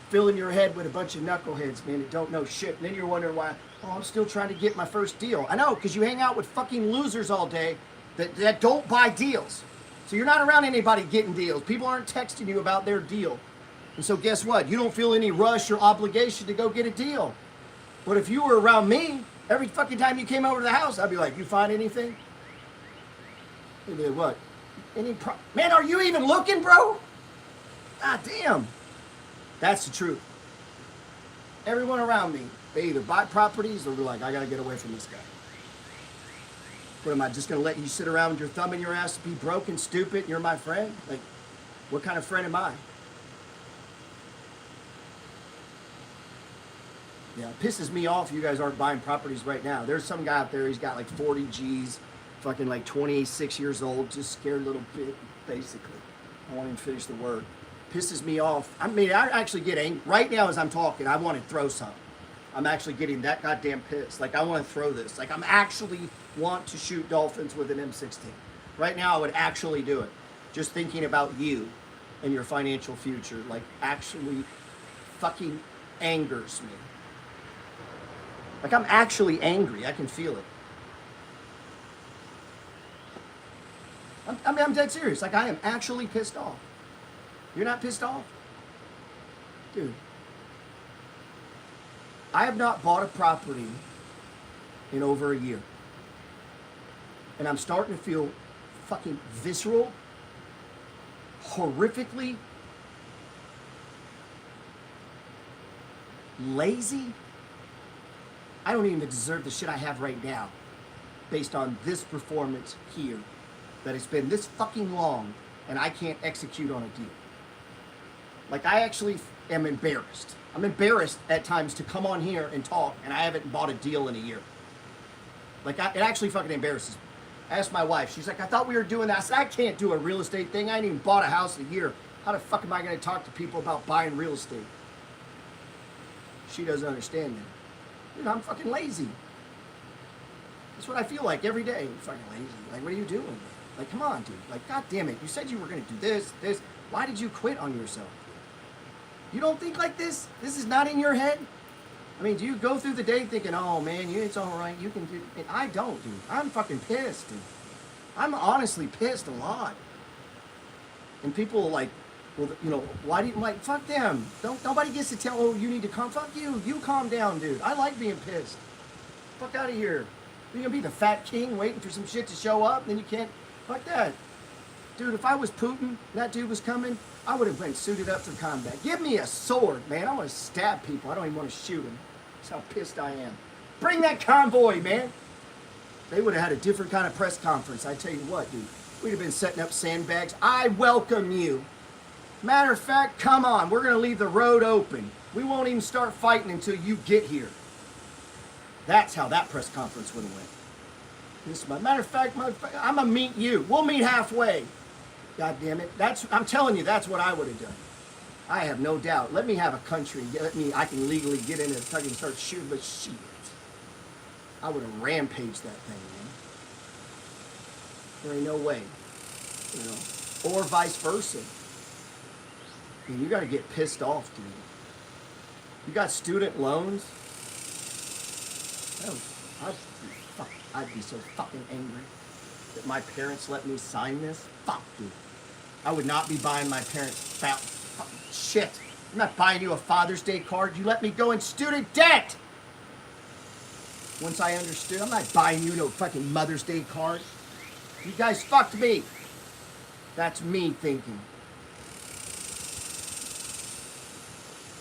Filling your head with a bunch of knuckleheads, man, that don't know shit. And then you're wondering why, oh, I'm still trying to get my first deal. I know, because you hang out with fucking losers all day that don't buy deals. So you're not around anybody getting deals. People aren't texting you about their deal. And so guess what? You don't feel any rush or obligation to go get a deal. But if you were around me, every fucking time you came over to the house, I'd be like, you find anything? You'd be like, what? Man, are you even looking, bro? God damn. That's the truth. Everyone around me, they either buy properties or they're like, I gotta get away from this guy. What am I just gonna let you sit around with your thumb in your ass, be broke and stupid, and you're my friend? Like, what kind of friend am I? Yeah, it pisses me off you guys aren't buying properties right now. There's some guy out there, he's got like 40 G's, fucking like 26 years old, just scared a little bit, basically. I won't even finish the word. Pisses me off. I mean, I actually get angry. Right now as I'm talking, I want to throw something. I'm actually getting that goddamn pissed. Like, I want to throw this. Like, I'm actually want to shoot dolphins with an M16. Right now, I would actually do it. Just thinking about you and your financial future, like, actually fucking angers me. Like, I'm actually angry. I can feel it. I'm dead serious. Like, I am actually pissed off. You're not pissed off? Dude. I have not bought a property in over a year. And I'm starting to feel fucking visceral, horrifically lazy. I don't even deserve the shit I have right now based on this performance here. That it's been this fucking long and I can't execute on a deal. Like, I actually am embarrassed. I'm embarrassed at times to come on here and talk, and I haven't bought a deal in a year. Like, it actually fucking embarrasses me. I asked my wife, she's like, I thought we were doing that. I said, I can't do a real estate thing. I ain't even bought a house in a year. How the fuck am I going to talk to people about buying real estate? She doesn't understand that. Dude, I'm fucking lazy. That's what I feel like every day. I'm fucking lazy. Like, what are you doing? Like, come on, dude. Like, god damn it. You said you were going to do this. Why did you quit on yourself? You don't think like this? This is not in your head? I mean, do you go through the day thinking, oh man, it's all right, you can do it? I don't, dude. I'm fucking pissed, dude. I'm honestly pissed a lot. And people are like, well, you know, why do you, like, fuck them. Nobody gets to tell, oh, you need to calm. Fuck you. You calm down, dude. I like being pissed. Fuck out of here. You're gonna be the fat king waiting for some shit to show up, and then you can't. Fuck that. Dude, if I was Putin and that dude was coming, I would have been suited up for combat. Give me a sword, man. I want to stab people. I don't even want to shoot them. That's how pissed I am. Bring that convoy, man. They would have had a different kind of press conference. I tell you what, dude. We'd have been setting up sandbags. I welcome you. Matter of fact, come on. We're going to leave the road open. We won't even start fighting until you get here. That's how that press conference would have went. Matter of fact, I'm going to meet you. We'll meet halfway. God damn it. I'm telling you, that's what I would have done. I have no doubt. Let me have a country. I can legally get in and start shooting, but shit. I would have rampaged that thing, man. There ain't no way, you know, or vice versa. And you got to get pissed off, dude. You got student loans. I'd be so fucking angry that my parents let me sign this. Fuck, dude. I would not be buying my parents fucking shit. I'm not buying you a Father's Day card. You let me go in student debt. Once I understood, I'm not buying you no fucking Mother's Day card. You guys fucked me. That's me thinking.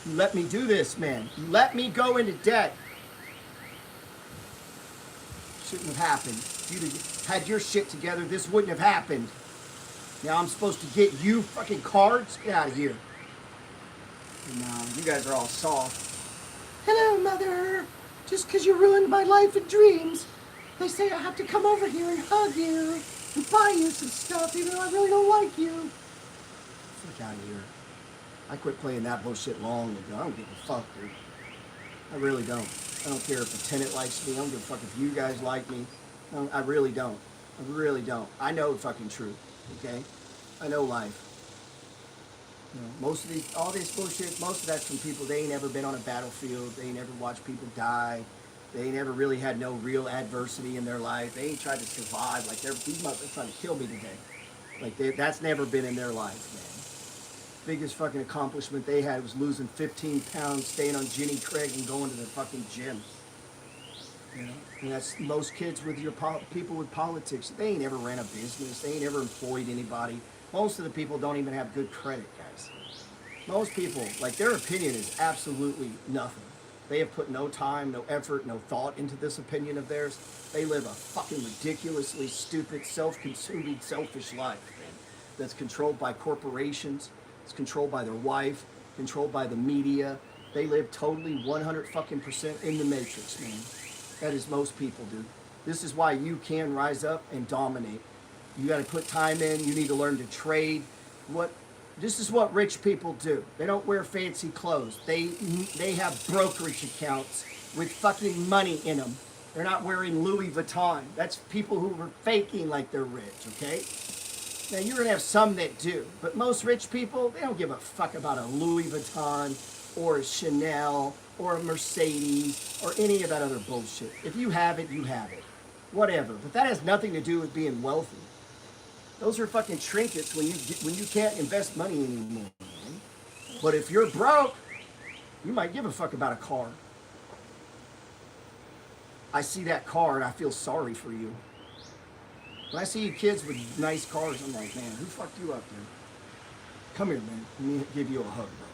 You let me do this, man. You let me go into debt. Shouldn't have happened. If you'd have had your shit together, this wouldn't have happened. Now I'm supposed to get you fucking cards? Get out of here. No, you guys are all soft. Hello, Mother. Just because you ruined my life and dreams, they say I have to come over here and hug you and buy you some stuff even though I really don't like you. Fuck out of here. I quit playing that bullshit long ago. I don't give a fuck, dude. I really don't. I don't care if the tenant likes me. I don't give a fuck if you guys like me. I really don't. I really don't. I know the fucking truth, okay? I know life. You know, all this bullshit, most of that's from people, they ain't ever been on a battlefield. They ain't ever watched people die. They ain't ever really had no real adversity in their life. They ain't tried to survive. Like, these motherfuckers are trying to kill me today. Like, that's never been in their life, man. Biggest fucking accomplishment they had was losing 15 pounds, staying on Jenny Craig and going to the fucking gym. You know? And that's most kids with your people with politics. They ain't ever ran a business. They ain't ever employed anybody. Most of the people don't even have good credit, guys. Most people, like, their opinion is absolutely nothing. They have put no time, no effort, no thought into this opinion of theirs. They live a fucking ridiculously stupid, self-consuming, selfish life, man, that's controlled by corporations. It's controlled by their wife, controlled by the media. They live totally 100% in the matrix, man. That is most people, dude. This is why you can rise up and dominate. You got to put time in. You need to learn to trade. This is what rich people do. They don't wear fancy clothes. They have brokerage accounts with fucking money in them. They're not wearing Louis Vuitton. That's people who are faking like they're rich, okay? Now, you're going to have some that do, but most rich people, they don't give a fuck about a Louis Vuitton or a Chanel or a Mercedes or any of that other bullshit. If you have it, you have it. Whatever. But that has nothing to do with being wealthy. Those are fucking trinkets when you can't invest money anymore, man. But if you're broke, you might give a fuck about a car. I see that car and I feel sorry for you. When I see you kids with nice cars, I'm like, man, who fucked you up, dude? Come here, man. Let me give you a hug, bro.